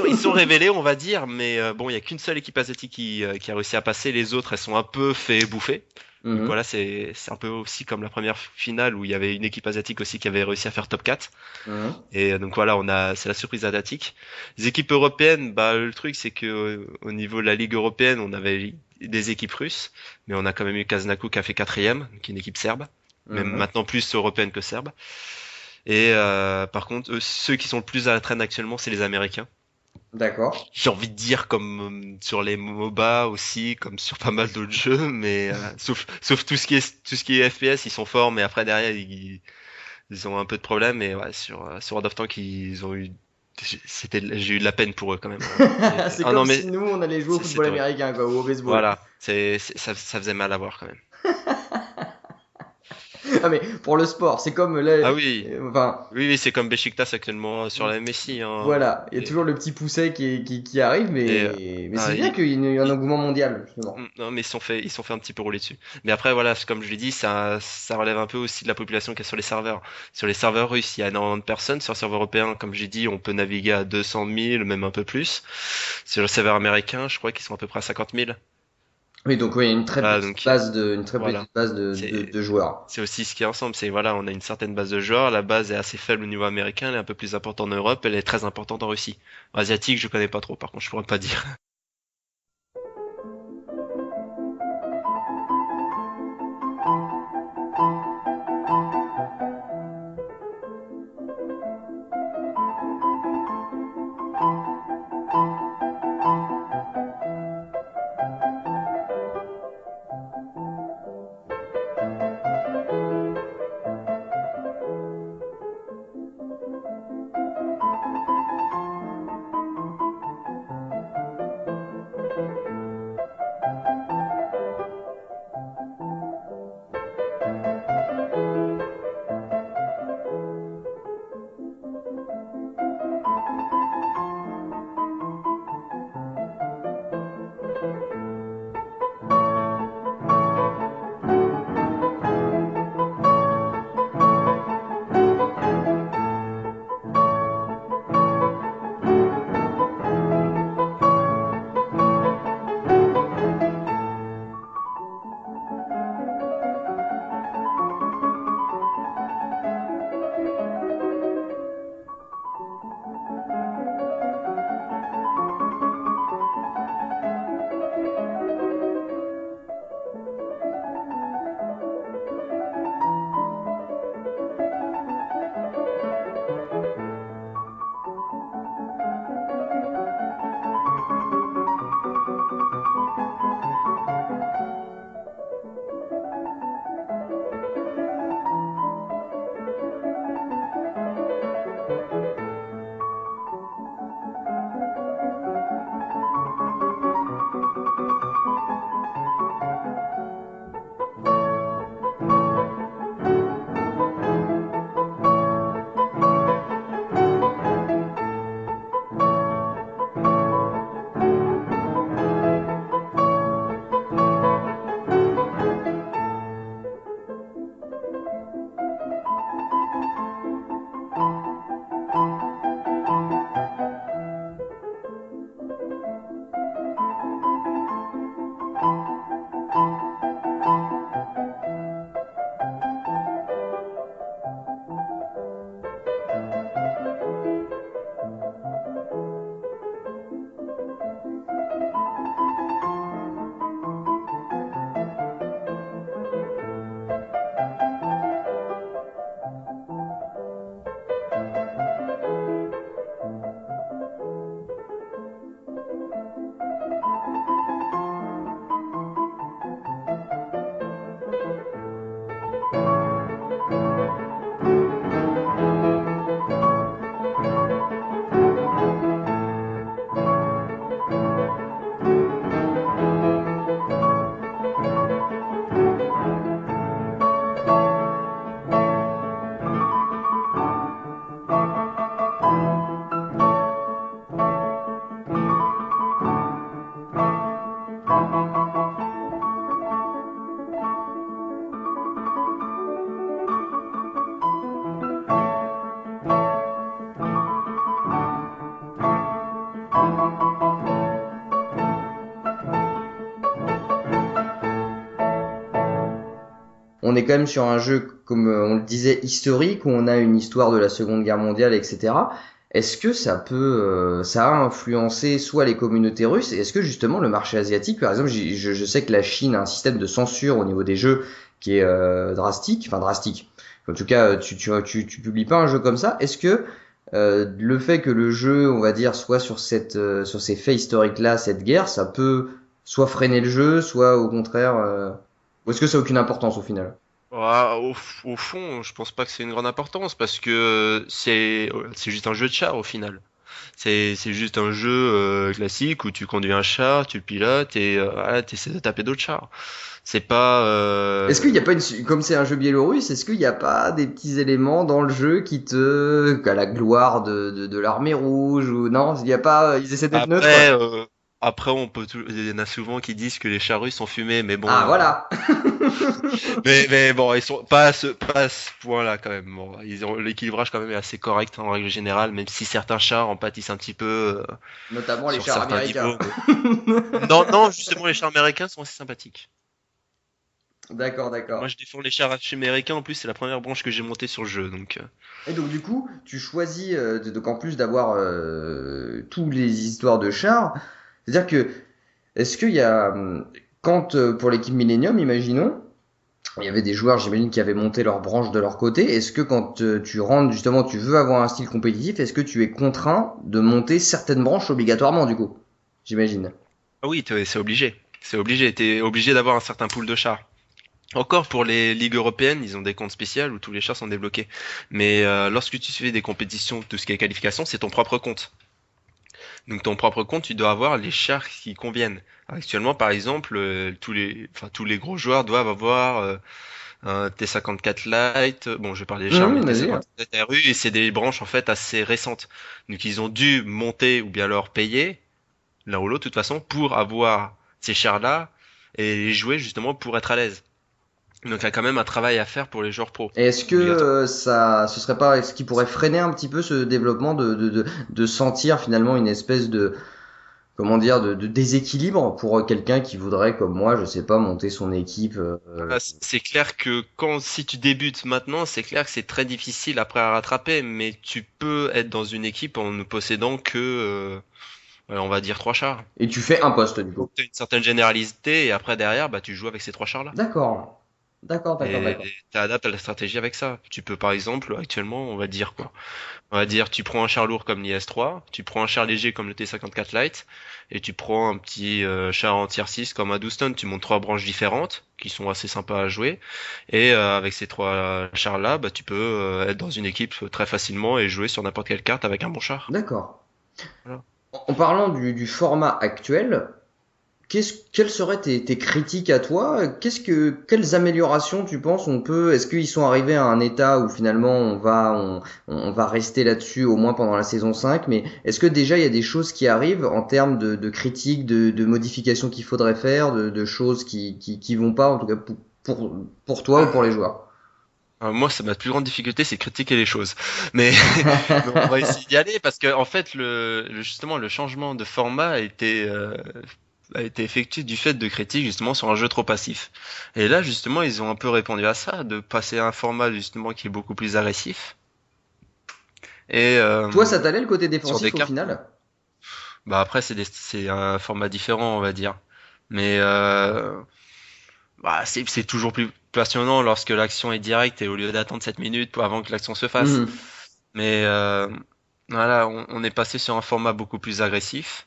Speaker 2: ils sont révélés, on va dire, mais bon, il y a qu'une seule équipe asiatique qui a réussi à passer. Les autres, elles sont un peu fait bouffer. Donc
Speaker 1: Mhm.
Speaker 2: voilà, c'est un peu aussi comme la première finale où il y avait une équipe asiatique aussi qui avait réussi à faire top 4.
Speaker 1: Mhm.
Speaker 2: Et donc voilà, c'est la surprise asiatique. Les équipes européennes, bah le truc c'est que au niveau de la Ligue européenne, on avait des équipes russes, mais on a quand même eu Kaznaku qui a fait quatrième, qui est une équipe serbe, même
Speaker 1: Mhm.
Speaker 2: maintenant plus européenne que serbe. Et par contre, ceux qui sont le plus à la traîne actuellement, c'est les Américains.
Speaker 1: D'accord.
Speaker 2: J'ai envie de dire comme sur les MOBA aussi, comme sur pas mal d'autres jeux, mais sauf tout ce qui est FPS, ils sont forts, mais après derrière ils ont un peu de problème. Et ouais, sur World of Tanks, ils ont eu j'ai eu de la peine pour eux quand même, hein.
Speaker 1: C'est
Speaker 2: Ah
Speaker 1: comme
Speaker 2: non
Speaker 1: si
Speaker 2: mais
Speaker 1: nous, on allait jouer au football
Speaker 2: c'était horrible.
Speaker 1: américain, quoi, ou au baseball.
Speaker 2: Voilà, ça faisait mal à voir quand même.
Speaker 1: Ah, mais pour le sport, c'est comme là,
Speaker 2: Ah oui,
Speaker 1: enfin,
Speaker 2: oui, c'est comme Besiktas actuellement sur la MSI, hein.
Speaker 1: voilà, il y a toujours le petit pousset qui arrive,
Speaker 2: Et,
Speaker 1: mais c'est
Speaker 2: ah,
Speaker 1: bien qu'il y ait un
Speaker 2: ils-
Speaker 1: engouement mondial, justement.
Speaker 2: non, mais ils sont fait un petit peu rouler dessus. Mais après, voilà, comme je l'ai dit, ça relève un peu aussi de la population qu'il y a sur les serveurs. Sur les serveurs russes, il y a énormément de personnes. Sur le serveur européen, comme j'ai dit, on peut naviguer à 200 000, même un peu plus. Sur le serveur américain, je crois qu'ils sont à peu près à 50 000.
Speaker 1: Oui, donc oui, il y a une très
Speaker 2: Voilà,
Speaker 1: petite
Speaker 2: donc
Speaker 1: base une très
Speaker 2: voilà.
Speaker 1: petite base
Speaker 2: C'est
Speaker 1: de joueurs.
Speaker 2: c'est aussi ce qui est ensemble, c'est voilà, on a une certaine base de joueurs, la base est assez faible au niveau américain, elle est un peu plus importante en Europe, elle est très importante en Russie. Asiatique, je connais pas trop, par contre, je pourrais pas dire.
Speaker 1: On est quand même sur un jeu, comme on le disait, historique, où on a une histoire de la Seconde Guerre mondiale, etc. Est-ce que ça a influencé soit les communautés russes, et est-ce que justement le marché asiatique, par exemple, je sais que la Chine a un système de censure au niveau des jeux qui est drastique, enfin drastique. En tout cas, tu publies pas un jeu comme ça. Est-ce que le fait que le jeu, on va dire, soit sur sur ces faits historiques-là, cette guerre, ça peut soit freiner le jeu, soit au contraire, ou est-ce que ça a aucune importance au final?
Speaker 2: Ouais, au fond, je pense pas que c'est une grande importance parce que c'est juste un jeu de char au final. C'est juste un jeu classique où tu conduis un char, tu le pilotes et voilà, t'essaies de taper d'autres chars. C'est pas
Speaker 1: Est-ce qu'il n'y a pas comme c'est un jeu biélorusse, est-ce qu'il n'y a pas des petits éléments dans le jeu qu'à la gloire de l'armée rouge ou non, il n'y a pas, ils essaient d'être neutres.
Speaker 2: après après, il y en a souvent qui disent que les chars russes sont fumés, mais
Speaker 1: Ah,
Speaker 2: bon,
Speaker 1: voilà.
Speaker 2: mais bon, ils sont pas à ce point-là quand même. Bon, l'équilibrage quand même est assez correct en règle générale, même si certains chars en pâtissent un petit peu
Speaker 1: Notamment les
Speaker 2: sur
Speaker 1: chars
Speaker 2: certains
Speaker 1: américains.
Speaker 2: niveaux. Non, non, justement, les chars américains sont assez sympathiques.
Speaker 1: D'accord,
Speaker 2: Moi,
Speaker 1: d'accord.
Speaker 2: je défends les chars américains. En plus, c'est la première branche que j'ai montée sur le jeu, donc.
Speaker 1: Et donc du coup, tu choisis, donc en plus d'avoir tous les histoires de chars, c'est-à-dire que est-ce qu'il y a, quand pour l'équipe Millennium, imaginons, il y avait des joueurs, j'imagine, qui avaient monté leur branche de leur côté. Est-ce que quand tu rentres, justement, tu veux avoir un style compétitif, est-ce que tu es contraint de monter certaines branches obligatoirement, du coup? J'imagine.
Speaker 2: Ah oui, c'est obligé. C'est obligé. T'es obligé d'avoir un certain pool de chars. Encore pour les ligues européennes, ils ont des comptes spéciaux où tous les chars sont débloqués. Mais lorsque tu fais des compétitions, tout ce qui est qualification, c'est ton propre compte. Donc ton propre compte, tu dois avoir les chars qui conviennent. Actuellement, par exemple, tous les gros joueurs doivent avoir un T54 Lite. Bon, je vais parler des chars, mais le
Speaker 1: Vas-y.
Speaker 2: T54 RU, et c'est des branches en fait assez récentes. Donc ils ont dû monter ou bien leur payer l'un ou l'autre, de toute façon, pour avoir ces chars-là et les jouer justement pour être à l'aise. Donc il y a quand même un travail à faire pour les joueurs pro,
Speaker 1: Et est-ce que
Speaker 2: obligatoire.
Speaker 1: ce serait pas, est-ce qui pourrait freiner un petit peu ce développement de sentir finalement une espèce de, comment dire, de déséquilibre pour quelqu'un qui voudrait, comme moi, je sais pas, monter son équipe.
Speaker 2: Ah, c'est clair que si tu débutes maintenant, c'est clair que c'est très difficile après à rattraper, mais tu peux être dans une équipe en ne possédant que, on va dire, trois chars.
Speaker 1: Et tu fais un poste du coup.
Speaker 2: Donc tu as une certaine généralité et après derrière, bah, tu joues avec ces trois chars-là.
Speaker 1: D'accord, d'accord, d'accord,
Speaker 2: Et
Speaker 1: d'accord.
Speaker 2: tu adaptes à la stratégie avec ça. Tu peux par exemple, actuellement, on va dire quoi? On va dire, tu prends un char lourd comme l'IS-3, tu prends un char léger comme le T-54 Lite, et tu prends un petit char en tier 6 comme un Houston. Tu montes trois branches différentes, qui sont assez sympas à jouer. Et avec ces trois chars-là, bah, tu peux être dans une équipe très facilement et jouer sur n'importe quelle carte avec un bon char.
Speaker 1: D'accord.
Speaker 2: Voilà.
Speaker 1: En parlant du format actuel, quelles seraient tes critiques à toi? Quelles améliorations tu penses on peut, est-ce qu'ils sont arrivés à un état où finalement on va rester là-dessus au moins pendant la saison 5, mais est-ce que déjà il y a des choses qui arrivent en termes de critiques, de modifications qu'il faudrait faire, de choses qui vont pas, en tout cas pour toi ou pour les joueurs?
Speaker 2: Moi, c'est ma plus grande difficulté, c'est critiquer les choses. Mais, mais on va essayer d'y aller parce que en fait, justement, le changement de format a été effectué du fait de critiques justement sur un jeu trop passif. Et là, justement, ils ont un peu répondu à ça, de passer à un format justement qui est beaucoup plus agressif et
Speaker 1: Toi, ça t'allait le côté
Speaker 2: sur des
Speaker 1: défensif au
Speaker 2: cartes.
Speaker 1: final?
Speaker 2: Bah après, c'est un format différent, on va dire. Mais bah, c'est toujours plus passionnant lorsque l'action est directe et au lieu d'attendre 7 minutes avant que l'action se fasse.
Speaker 1: Mhm.
Speaker 2: Mais voilà, on est passé sur un format beaucoup plus agressif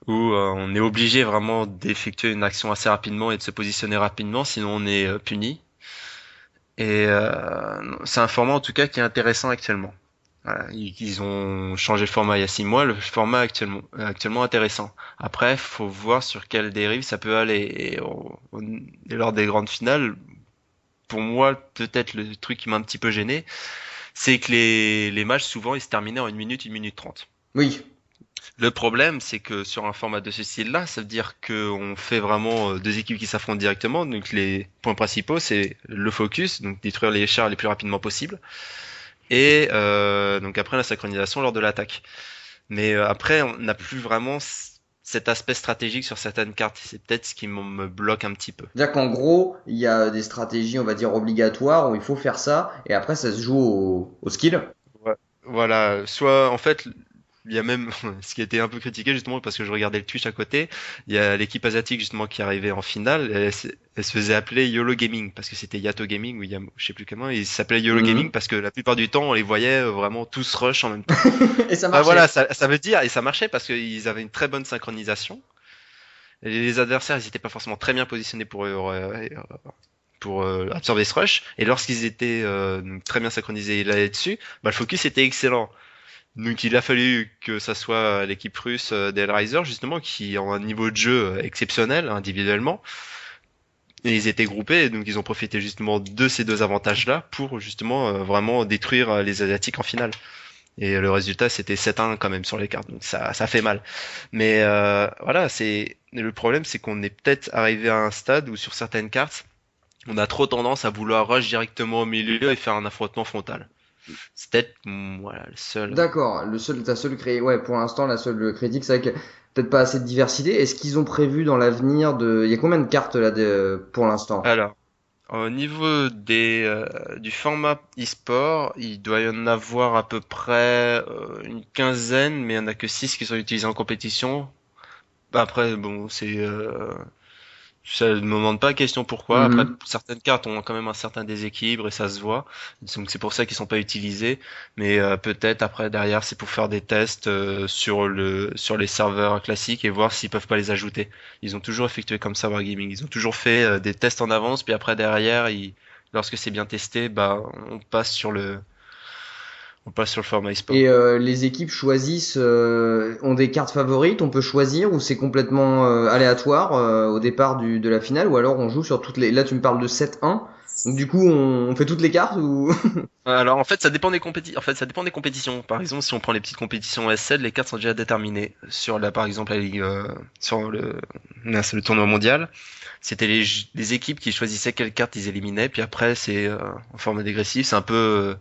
Speaker 2: où on est obligé vraiment d'effectuer une action assez rapidement et de se positionner rapidement, sinon on est puni. Et c'est un format en tout cas qui est intéressant actuellement. Voilà, ils ont changé le format il y a 6 mois, le format actuellement intéressant. Après, faut voir sur quelle dérive ça peut aller. Et lors des grandes finales, pour moi, peut-être le truc qui m'a un petit peu gêné, c'est que les matchs souvent ils se terminaient en 1 minute 30.
Speaker 1: Oui.
Speaker 2: Le problème, c'est que sur un format de ce style-là, ça veut dire qu'on fait vraiment deux équipes qui s'affrontent directement. Donc les points principaux, c'est le focus, donc détruire les chars les plus rapidement possible, et donc après la synchronisation lors de l'attaque. Mais après, on n'a plus vraiment cet aspect stratégique sur certaines cartes. C'est peut-être ce qui me bloque un petit peu.
Speaker 1: C'est-à-dire qu'en gros, il y a des stratégies, on va dire, obligatoires où il faut faire ça, et après ça se joue au skill.
Speaker 2: Ouais. Voilà, soit en fait, il y a même ce qui a été un peu critiqué justement parce que je regardais le Twitch à côté, il y a l'équipe asiatique justement qui arrivait en finale, elle se faisait appeler YOLO Gaming parce que c'était Yato Gaming ou je sais plus comment, ils s'appelaient YOLO Gaming
Speaker 1: Mhm.
Speaker 2: parce que la plupart du temps on les voyait vraiment tous rush en même temps.
Speaker 1: Et ça
Speaker 2: Bah voilà,
Speaker 1: marchait.
Speaker 2: ça veut dire et ça marchait parce qu'ils avaient une très bonne synchronisation. Et les adversaires ils étaient pas forcément très bien positionnés pour absorber ce rush et lorsqu'ils étaient très bien synchronisés là-dessus, bah le focus était excellent. Donc il a fallu que ça soit l'équipe russe d'Hellraiser justement qui ont un niveau de jeu exceptionnel individuellement et ils étaient groupés et donc ils ont profité justement de ces deux avantages-là pour justement vraiment détruire les Asiatiques en finale. Et le résultat, c'était 7-1 quand même sur les cartes, donc ça fait mal. Mais voilà, le problème, c'est qu'on est peut-être arrivé à un stade où sur certaines cartes, on a trop tendance à vouloir rush directement au milieu et faire un affrontement frontal. C'est peut-être voilà le seul.
Speaker 1: D'accord. Ta seule ouais, pour l'instant, la seule critique, c'est vrai que peut-être pas assez de diversité. Est-ce qu'ils ont prévu dans l'avenir il y a combien de cartes là pour l'instant?
Speaker 2: Alors, au niveau du format e-sport, il doit y en avoir à peu près une quinzaine, mais il n'y en a que 6 qui sont utilisés en compétition. Bah, après, bon, ça ne me demande pas question pourquoi. Après,
Speaker 1: Mhm.
Speaker 2: certaines cartes ont quand même un certain déséquilibre et ça se voit. Donc c'est pour ça qu'ils sont pas utilisés. Mais peut-être après derrière, c'est pour faire des tests sur les serveurs classiques et voir s'ils peuvent pas les ajouter. Ils ont toujours effectué comme ça Wargaming. Ils ont toujours fait des tests en avance, puis après derrière, lorsque c'est bien testé, bah on passe sur le format e-sport.
Speaker 1: Et les équipes choisissent, ont des cartes favorites, on peut choisir ou c'est complètement aléatoire au départ de la finale ou alors on joue sur toutes les. Là, tu me parles de 7-1. Donc du coup, on fait toutes les cartes ou.
Speaker 2: Alors en fait ça dépend des En fait ça dépend des compétitions. Par exemple si on prend les petites compétitions S7, les cartes sont déjà déterminées. Sur par exemple la ligue sur c'est le tournoi mondial, c'était les équipes qui choisissaient quelles cartes ils éliminaient. Puis après c'est en forme dégressif, c'est un peu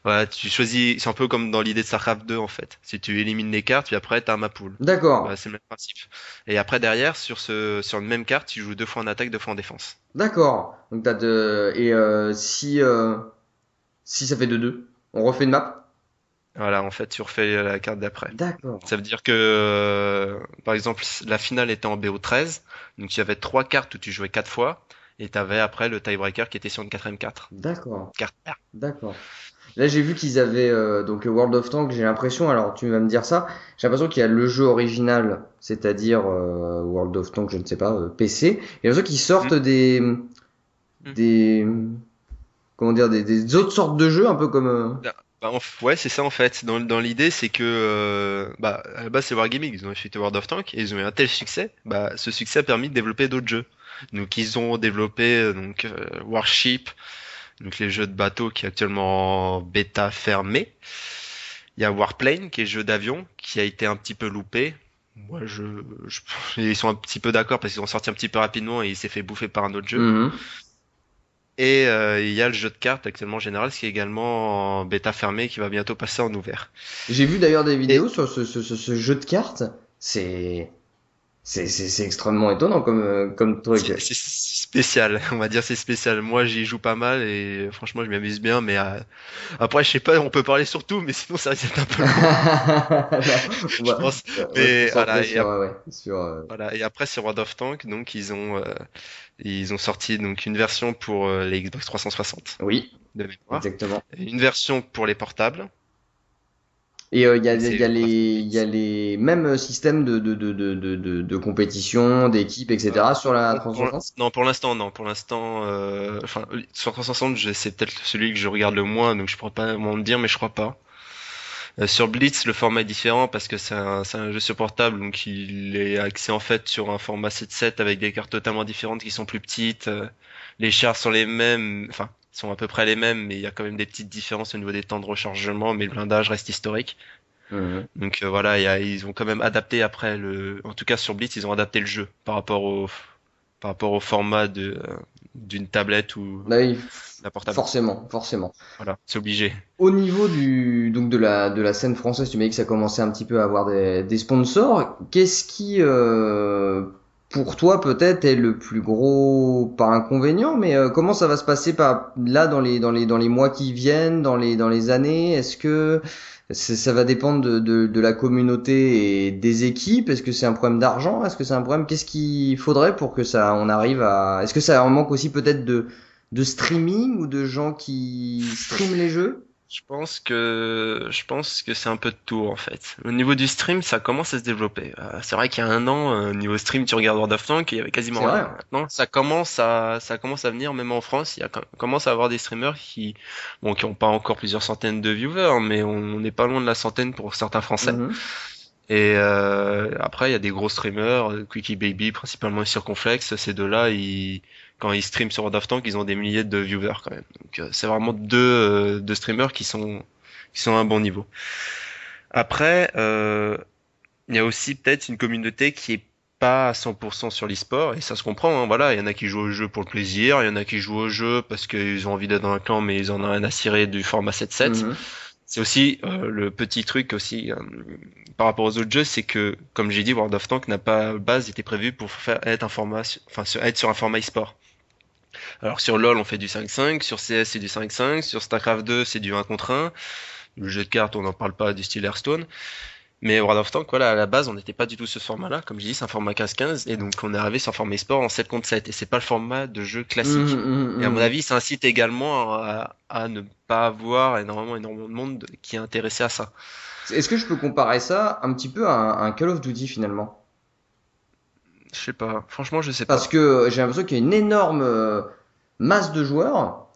Speaker 2: voilà, tu choisis, c'est un peu comme dans l'idée de StarCraft 2 en fait. Si tu élimines les cartes, puis après t'as un map pool.
Speaker 1: D'accord,
Speaker 2: Bah, c'est le même principe. Et après derrière sur une même carte, tu joues 2 fois en attaque, 2 fois en défense.
Speaker 1: d'accord. Donc t'as de et si ça fait 2-2, on refait une map.
Speaker 2: Voilà, en fait tu refais la carte d'après.
Speaker 1: D'accord,
Speaker 2: Ça veut dire que, par exemple, la finale était en BO13, donc il y avait 3 cartes où tu jouais 4 fois, et tu avais après le tiebreaker qui était sur une quatrième carte.
Speaker 1: d'accord,
Speaker 2: Carte R.
Speaker 1: d'accord. Là, j'ai vu qu'ils avaient donc World of Tanks. J'ai l'impression, alors tu vas me dire ça, j'ai l'impression qu'il y a le jeu original, c'est-à-dire World of Tanks, je ne sais pas, PC. Et j'ai l'impression qu'ils
Speaker 2: Hmm,
Speaker 1: sortent
Speaker 2: hmm.
Speaker 1: des, comment dire, des autres sortes de jeux, un peu comme.
Speaker 2: Ouais, c'est ça en fait. Dans l'idée, c'est que, bah, à la base, c'est Wargaming. Ils ont fait World of Tanks et ils ont eu un tel succès. Bah, ce succès a permis de développer d'autres jeux. Donc, ils ont développé Warship, donc les jeux de bateau qui est actuellement en bêta fermée. Il y a Warplane, qui est le jeu d'avion, qui a été un petit peu loupé. Moi, je- ils sont un petit peu d'accord parce qu'ils ont sorti un petit peu rapidement et il s'est fait bouffer par un autre jeu.
Speaker 1: Mhm.
Speaker 2: Et il y a le jeu de cartes actuellement général, ce qui est également en bêta fermée, qui va bientôt passer en ouvert.
Speaker 1: J'ai vu d'ailleurs des
Speaker 2: Et
Speaker 1: vidéos sur ce jeu de cartes. C'est c'est extrêmement étonnant comme truc.
Speaker 2: c'est spécial, on va dire c'est spécial. Moi, j'y joue pas mal et franchement, je m'amuse bien. Mais après, je sais pas, on peut parler sur tout, mais sinon, ça risque d'être un peu long,
Speaker 1: Non,
Speaker 2: je pense.
Speaker 1: on va se
Speaker 2: Mais
Speaker 1: concentrer
Speaker 2: voilà,
Speaker 1: sur ouais,
Speaker 2: voilà. Et après, sur World of Tanks, donc ils ont sorti donc une version pour les Xbox 360
Speaker 1: oui,
Speaker 2: de mémoire,
Speaker 1: exactement.
Speaker 2: et une version pour les portables.
Speaker 1: Et
Speaker 2: Donc c'est
Speaker 1: il y a les mêmes systèmes de compétition, d'équipe, etc. sur la 360.
Speaker 2: non, pour l'instant, non. Pour l'instant, enfin, sur 360, c'est peut-être celui que je regarde le moins, donc je pourrais pas vraiment me dire, mais je crois pas. Sur Blitz, le format est différent parce que c'est un jeu sur portable, donc il est axé en fait sur un format 7-7 avec des cartes totalement différentes qui sont plus petites. Les chars sont les mêmes, enfin, sont à peu près les mêmes, mais il y a quand même des petites différences au niveau des temps de rechargement, mais le blindage reste historique.
Speaker 1: Mhm.
Speaker 2: Donc voilà, ils ont quand même adapté après en tout cas sur Blitz, ils ont adapté le jeu par rapport au format d'une tablette ou
Speaker 1: Bah oui,
Speaker 2: d'un portable.
Speaker 1: forcément, forcément.
Speaker 2: Voilà, c'est obligé.
Speaker 1: Au niveau donc de la scène française, tu m'as dit que ça commençait un petit peu à avoir des sponsors. Qu'est-ce qui, pour toi, peut-être est le plus gros, pas inconvénient, mais comment ça va se passer là dans les mois qui viennent, dans les années? Est-ce que ça va dépendre de la communauté et des équipes? Est-ce que c'est un problème d'argent? Est-ce que c'est un problème? Qu'est-ce qu'il faudrait pour que ça, on arrive à, est-ce que ça en manque aussi peut-être de streaming ou de gens qui streament les jeux?
Speaker 2: Je pense que c'est un peu de tout en fait. Au niveau du stream, ça commence à se développer. C'est vrai qu'il y a un an, niveau stream, tu regardes World of Tanks, il y avait
Speaker 1: C'est
Speaker 2: quasiment
Speaker 1: vrai.
Speaker 2: rien. Maintenant, ça commence à venir, même en France, commence à avoir des streamers bon, qui ont pas encore plusieurs centaines de viewers, mais on n'est pas loin de la centaine pour certains Français.
Speaker 1: Mhm.
Speaker 2: Et après, il y a des gros streamers, Quickie Baby, principalement Circonflex. Ces deux-là, quand ils streament sur World of Tanks, ils ont des milliers de viewers quand même. Donc c'est vraiment deux streamers qui sont à un bon niveau. Après, il y a aussi peut-être une communauté qui est pas à 100% sur l'e-sport, et ça se comprend, hein, voilà, il y en a qui jouent au jeu pour le plaisir, il y en a qui jouent au jeu parce qu'ils ont envie d'être dans un clan, mais ils en ont rien à cirer du format 7-7.
Speaker 1: Mhm.
Speaker 2: C'est aussi le petit truc aussi par rapport aux autres jeux, c'est que, comme j'ai dit, World of Tanks n'a pas à base été prévu pour faire être un format, enfin être sur un format e-sport. Alors sur LoL on fait du 5-5, sur CS c'est du 5-5, sur StarCraft 2 c'est du 1 contre 1. Le jeu de cartes on n'en parle pas, du style Hearthstone. Mais World of Tanks, voilà, à la base on n'était pas du tout sur ce format-là, comme je dis c'est un format 15-15 et donc on est arrivé sur un format e-sport en 7 contre 7 et c'est pas le format de jeu
Speaker 1: Mhm,
Speaker 2: classique.
Speaker 1: mhm,
Speaker 2: Et à mon
Speaker 1: mhm.
Speaker 2: avis ça incite également à ne pas avoir énormément de monde qui est intéressé à ça.
Speaker 1: Est-ce que je peux comparer ça un petit peu à un Call of Duty finalement?
Speaker 2: Je sais pas, franchement je sais
Speaker 1: Parce
Speaker 2: pas.
Speaker 1: que j'ai l'impression qu'il y a une énorme masse de joueurs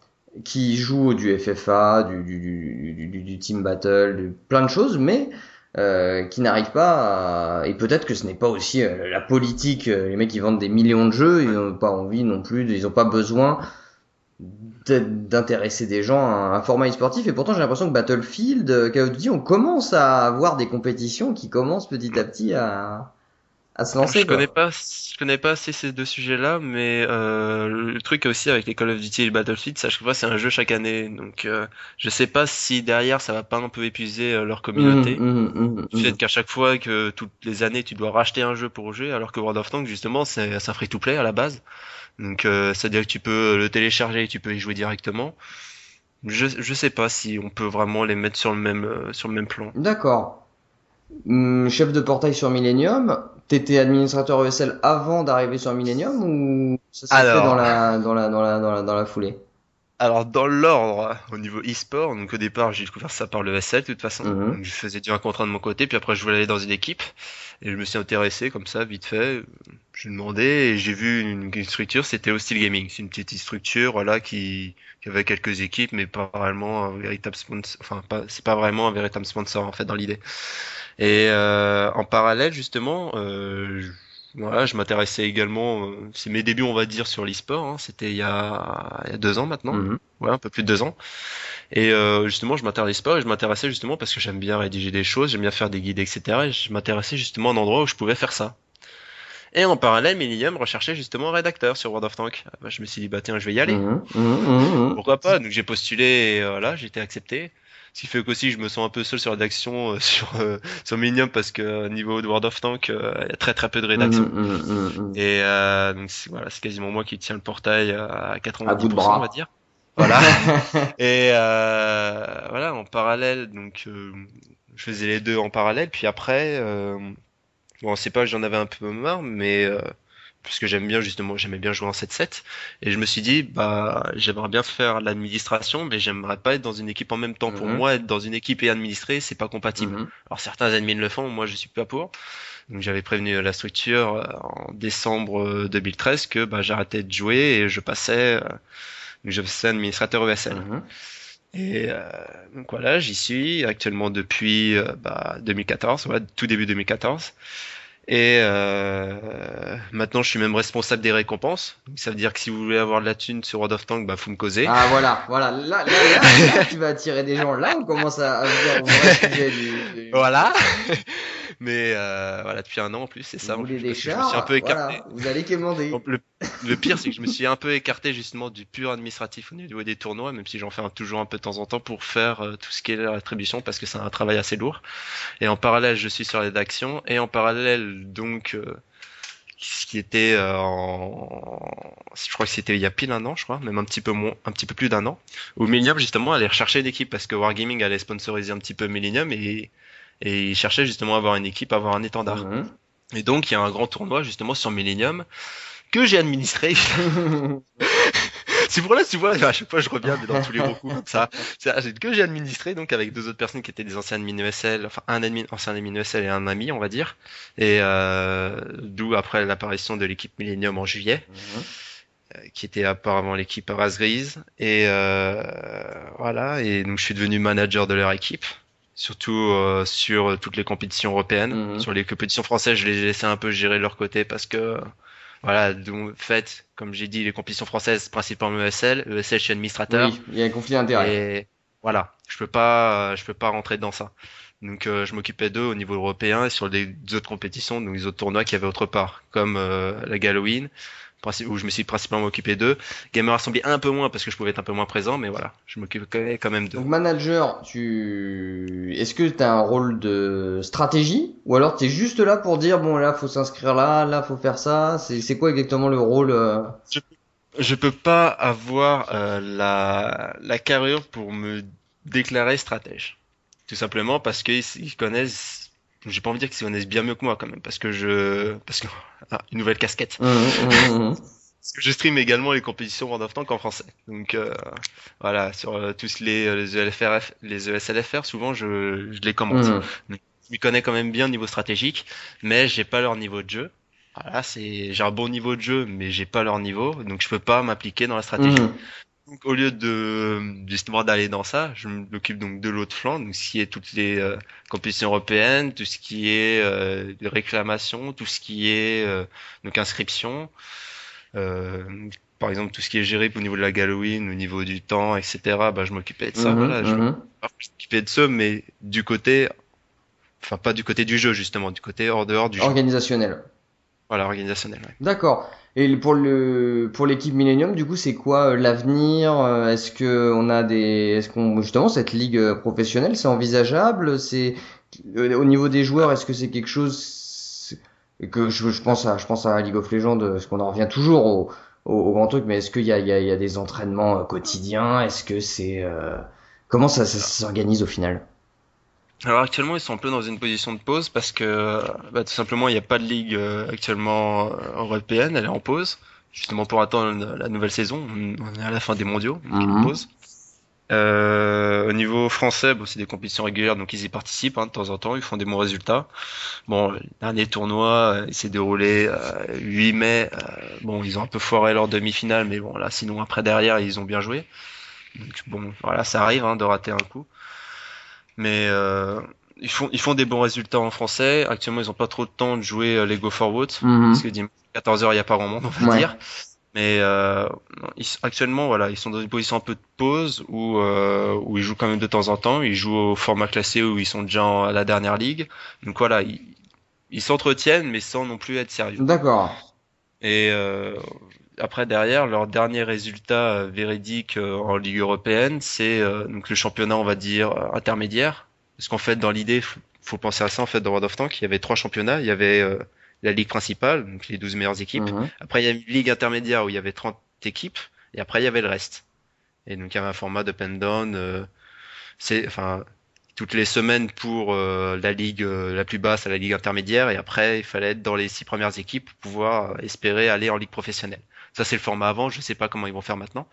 Speaker 1: qui jouent du FFA, du Team Battle, plein de choses, mais qui n'arrivent pas à... Et peut-être que ce n'est pas aussi la politique, les mecs qui vendent des millions de jeux, ils
Speaker 2: Ouais.
Speaker 1: n'ont pas envie non plus, ils n'ont pas besoin d'intéresser des gens à un format e-sportif. Et pourtant j'ai l'impression que Battlefield, Call of Duty, on commence à avoir des compétitions qui commencent petit à petit à se lancer, quoi.
Speaker 2: Je connais pas assez ces deux sujets-là, mais le truc aussi avec les Call of Duty et le Battlefield, ça, je vois, c'est un jeu chaque année, donc je sais pas si derrière ça va pas un peu épuiser leur
Speaker 1: Mhm,
Speaker 2: communauté.
Speaker 1: mhm, mhm,
Speaker 2: Du fait
Speaker 1: mhm.
Speaker 2: qu'à chaque fois que toutes les années tu dois racheter un jeu pour jouer, alors que World of Tanks justement c'est un free-to-play à la base, donc c'est-à-dire que tu peux le télécharger et tu peux y jouer directement. Je sais pas si on peut vraiment les mettre sur le même plan.
Speaker 1: D'accord. Chef de portail sur Millennium, t'étais administrateur ESL avant d'arriver sur Millennium ou ça s'est fait
Speaker 2: Alors,
Speaker 1: dans la foulée?
Speaker 2: Alors dans l'ordre, au niveau e-sport, donc au départ j'ai découvert ça par le SL de toute façon,
Speaker 1: Mhm.
Speaker 2: donc je faisais du un contre un de mon côté, puis après je voulais aller dans une équipe, et je me suis intéressé comme ça, vite fait, j'ai demandé, et j'ai vu une structure, c'était Hostile Gaming, c'est une petite structure, voilà, qui avait quelques équipes, mais pas vraiment un véritable sponsor, enfin pas, c'est pas vraiment un véritable sponsor en fait dans l'idée. Et en parallèle, justement, voilà, je m'intéressais également. C'est mes débuts, on va dire, sur l'e-sport, hein. C'était il y a 2 ans maintenant.
Speaker 1: Mhm.
Speaker 2: Ouais, un peu plus de 2 ans. Et justement, je m'intéresse pas et je m'intéressais justement parce que j'aime bien rédiger des choses, j'aime bien faire des guides, etc. Et je m'intéressais justement à un endroit où je pouvais faire ça. Et en parallèle, Millennium recherchait justement un rédacteur sur World of Tanks. Ah bah, je me suis dit, bah tiens, je vais y aller.
Speaker 1: Mhm. Mhm. Mhm.
Speaker 2: Pourquoi pas? Donc j'ai postulé et voilà, j'ai été accepté. Ce qui fait qu'aussi je me sens un peu seul sur la rédaction sur Millennium parce que niveau de World of Tanks, il y a très très peu de
Speaker 1: Mhm.
Speaker 2: rédaction.
Speaker 1: Mhm. Mhm. Mhm.
Speaker 2: Et donc voilà, c'est quasiment moi qui tiens le portail à
Speaker 1: À bout de
Speaker 2: 90%, on va dire.
Speaker 1: bras.
Speaker 2: Voilà. Et voilà, en parallèle, donc je faisais les deux en parallèle. Puis après, bon, c'est pas que j'en avais un peu marre, mais puisque j'aime bien justement, j'aimais bien jouer en 7-7. Et je me suis dit, bah, j'aimerais bien faire l'administration, mais j'aimerais pas être dans une équipe en même temps. Pour
Speaker 1: Mhm.
Speaker 2: moi, être dans une équipe et administrer, c'est pas compatible.
Speaker 1: Mhm.
Speaker 2: Alors certains admins le font, moi je suis pas pour. Donc j'avais prévenu la structure en décembre 2013 que bah, j'arrêtais de jouer et je passais administrateur ESL.
Speaker 1: Mhm.
Speaker 2: Et donc voilà, j'y suis actuellement depuis 2014, ouais, tout début 2014. Et maintenant, je suis même responsable des récompenses. Donc, ça veut dire que si vous voulez avoir de la thune sur World of Tanks, bah faut me causer.
Speaker 1: Ah voilà, voilà, là, tu vas attirer des gens. Là, on commence à venir au vrai sujet
Speaker 2: Voilà. Mais voilà, depuis un an en plus, c'est
Speaker 1: Vous
Speaker 2: ça en
Speaker 1: voulez
Speaker 2: plus,
Speaker 1: des
Speaker 2: parce que je me suis un
Speaker 1: chars?
Speaker 2: peu écarté.
Speaker 1: Voilà, vous allez quémander.
Speaker 2: Donc, le pire, c'est que je me suis un peu écarté justement du pur administratif au niveau des tournois, même si j'en fais toujours un peu de temps en temps pour faire tout ce qui est la rétribution, parce que c'est un travail assez lourd. Et en parallèle, je suis sur la rédaction, et en parallèle, donc, ce qui était je crois que c'était il y a pile un an, je crois, même un petit peu moins, un petit peu plus d'un an, où Millennium justement allait rechercher une équipe parce que Wargaming allait sponsoriser un petit peu Millennium et il cherchait justement à avoir une équipe, à avoir un étendard.
Speaker 1: Mhm.
Speaker 2: Et donc il y a un grand tournoi justement sur Millennium que j'ai administré. C'est pour là, tu vois, à chaque fois je reviens mais dans tous les gros coups comme ça. Que j'ai administré donc avec deux autres personnes qui étaient des anciens admin ESL, enfin un ancien admin ESL et un ami, on va dire. Et d'où après l'apparition de l'équipe Millennium en juillet,
Speaker 1: Mhm.
Speaker 2: qui était apparemment l'équipe Race Grise. Et voilà, et donc je suis devenu manager de leur équipe. Surtout sur toutes les compétitions européennes.
Speaker 1: Mhm.
Speaker 2: Sur les compétitions françaises, je les ai laissé un peu gérer de leur côté parce que voilà, donc fait, comme j'ai dit, les compétitions françaises, principalement ESL, ESL je suis administrateur,
Speaker 1: Oui, il y a un conflit d'intérêt.
Speaker 2: et Voilà, je peux pas rentrer dans ça. Donc je m'occupais d'eux au niveau européen et sur les autres compétitions, donc les autres tournois qu'il y avait autre part, comme la Halloween, où je me suis principalement occupé d'eux. Gamer Assembly un peu moins parce que je pouvais être un peu moins présent, mais voilà, je m'occupais quand même d'eux.
Speaker 1: Donc manager, est-ce que tu as un rôle de stratégie ou alors tu es juste là pour dire bon là faut s'inscrire là faut faire ça, c'est quoi exactement le rôle
Speaker 2: Je, je peux pas avoir la carrure pour me déclarer stratège. Tout simplement parce qu'ils connaissent, j'ai pas envie de dire qu'ils connaissent bien mieux que moi quand même, une nouvelle casquette.
Speaker 1: Mhm.
Speaker 2: Parce que je stream également les compétitions World of Tanks en français. Donc voilà, sur tous les ELFRF, les ESLFR, souvent je les commente.
Speaker 1: Mhm.
Speaker 2: Donc, je m'y connais quand même bien au niveau stratégique, mais j'ai pas leur niveau de jeu. Voilà, j'ai un bon niveau de jeu, mais j'ai pas leur niveau, donc je peux pas m'appliquer dans la stratégie.
Speaker 1: Mhm.
Speaker 2: Donc, au lieu de justement d'aller dans ça, je m'occupe donc de l'autre flanc, donc ce qui est toutes les compétitions européennes, tout ce qui est réclamation, tout ce qui est donc inscription, euh, par exemple tout ce qui est géré au niveau de la Halloween, au niveau du temps, etc. Bah je m'occupais de ça,
Speaker 1: Mhm.
Speaker 2: voilà, je
Speaker 1: Mhm.
Speaker 2: m'occupais de ça, mais du côté, enfin pas du côté du jeu justement, du côté hors dehors du jeu,
Speaker 1: Organisationnel.
Speaker 2: voilà organisationnel. Ouais.
Speaker 1: D'accord. Et pour l'équipe Millennium, du coup, c'est quoi l'avenir? Est-ce qu'on justement cette ligue professionnelle, c'est envisageable? C'est au niveau des joueurs, est-ce que c'est quelque chose que je pense à League of Legends, parce qu'on en revient toujours au grand truc, mais est-ce qu'il y a des entraînements quotidiens? Est-ce que comment ça s'organise au final?
Speaker 2: Alors actuellement, ils sont un peu dans une position de pause parce que bah, tout simplement, il n'y a pas de ligue actuellement européenne, elle est en pause, justement pour attendre la nouvelle saison. On est à la fin des mondiaux, donc il y a une
Speaker 1: Mhm.
Speaker 2: pause. Au niveau français, bon, c'est des compétitions régulières, donc ils y participent hein, de temps en temps, ils font des bons résultats. Bon, le dernier tournoi, il s'est déroulé 8 mai. Bon, ils ont un peu foiré leur demi-finale, mais bon, là, sinon après derrière, ils ont bien joué. Donc bon, voilà, ça arrive hein, de rater un coup. Mais ils font des bons résultats en français. Actuellement, ils ont pas trop de temps de jouer les Go Forward. Parce que
Speaker 1: Mhm.
Speaker 2: dimanche 14h, il y a pas grand monde, on va
Speaker 1: Ouais.
Speaker 2: dire. Mais actuellement, voilà, ils sont dans une position un peu de pause où ils jouent quand même de temps en temps. Ils jouent au format classé où ils sont déjà à la dernière ligue. Donc voilà, ils s'entretiennent, mais sans non plus être sérieux.
Speaker 1: D'accord.
Speaker 2: Et après, derrière, leur dernier résultat véridique en Ligue européenne, c'est donc le championnat, on va dire, intermédiaire. Parce qu'en fait, dans l'idée, faut penser à ça, en fait, dans World of Tanks, il y avait trois championnats. Il y avait la Ligue principale, donc les 12 meilleures équipes.
Speaker 1: Mhm.
Speaker 2: Après, il y a une Ligue intermédiaire où il y avait 30 équipes. Et après, il y avait le reste. Et donc, il y avait un format d'up and down. Enfin, toutes les semaines pour la ligue la plus basse à la ligue intermédiaire et après il fallait être dans les 6 premières équipes pour pouvoir espérer aller en ligue professionnelle. Ça c'est le format avant, je sais pas comment ils vont faire maintenant.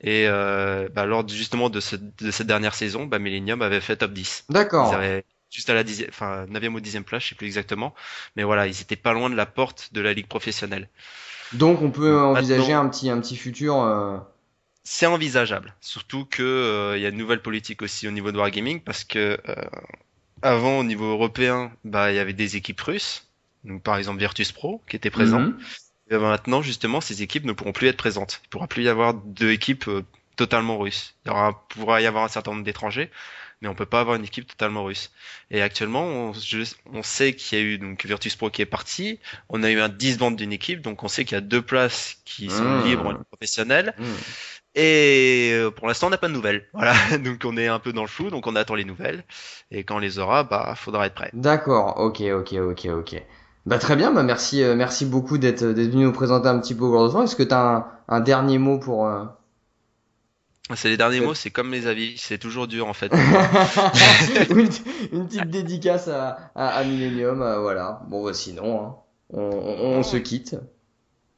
Speaker 2: Et bah, justement de cette dernière saison, bah, Millennium avait fait top 10. Ils
Speaker 1: D'accord.
Speaker 2: avaient juste à la enfin 9e ou 10e place, je sais plus exactement, mais voilà, ils étaient pas loin de la porte de la ligue professionnelle.
Speaker 1: Donc on peut
Speaker 2: Donc
Speaker 1: envisager
Speaker 2: maintenant,
Speaker 1: un petit futur.
Speaker 2: c'est envisageable, surtout que il y a une nouvelle politique aussi au niveau de Wargaming parce que avant, au niveau européen, bah, il y avait des équipes russes, donc par exemple Virtus Pro, qui étaient présents.
Speaker 1: Mhm.
Speaker 2: Et ben, maintenant, justement, ces équipes ne pourront plus être présentes. Il pourra plus y avoir deux équipes totalement russes. Pourra y avoir un certain nombre d'étrangers, mais on peut pas avoir une équipe totalement russe. Et actuellement, on sait qu'il y a eu donc Virtus Pro qui est parti. On a eu un disband d'une équipe, donc on sait qu'il y a deux places qui sont libres en
Speaker 1: Mhm.
Speaker 2: ligue professionnelle.
Speaker 1: Mhm.
Speaker 2: Et pour l'instant, on n'a pas de nouvelles. Voilà, donc on est un peu dans le flou, donc on attend les nouvelles. Et quand on les aura, bah, faudra être prêt.
Speaker 1: D'accord. Ok. Bah très bien. Bah merci beaucoup d'être venu nous présenter un petit peu World of Warcraft. Est-ce que t'as un dernier mot pour
Speaker 2: C'est les derniers mots,
Speaker 1: peut-être
Speaker 2: c'est comme mes avis, c'est toujours dur en fait pour moi.
Speaker 1: une, une petite dédicace à Millennium. Voilà. Bon bah sinon, hein, on se
Speaker 2: Non,
Speaker 1: quitte.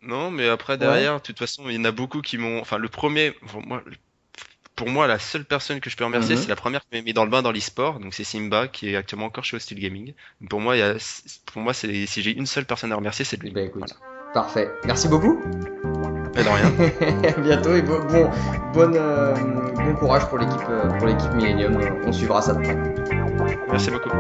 Speaker 2: non, mais après
Speaker 1: Ouais.
Speaker 2: derrière, de toute façon, il y en a beaucoup qui m'ont. Enfin, le premier, pour moi, la seule personne que je peux remercier, c'est
Speaker 1: Mhm.
Speaker 2: la première qui m'a mis dans le bain dans l'e-sport. Donc c'est Simba qui est actuellement encore chez Hostile Gaming. Donc, pour moi, si j'ai une seule personne à remercier, c'est lui.
Speaker 1: Bah écoute,
Speaker 2: Voilà.
Speaker 1: parfait. Merci beaucoup.
Speaker 2: Mais de rien.
Speaker 1: À bientôt et bon courage pour l'équipe Millennium. On suivra ça de près.
Speaker 2: Merci beaucoup.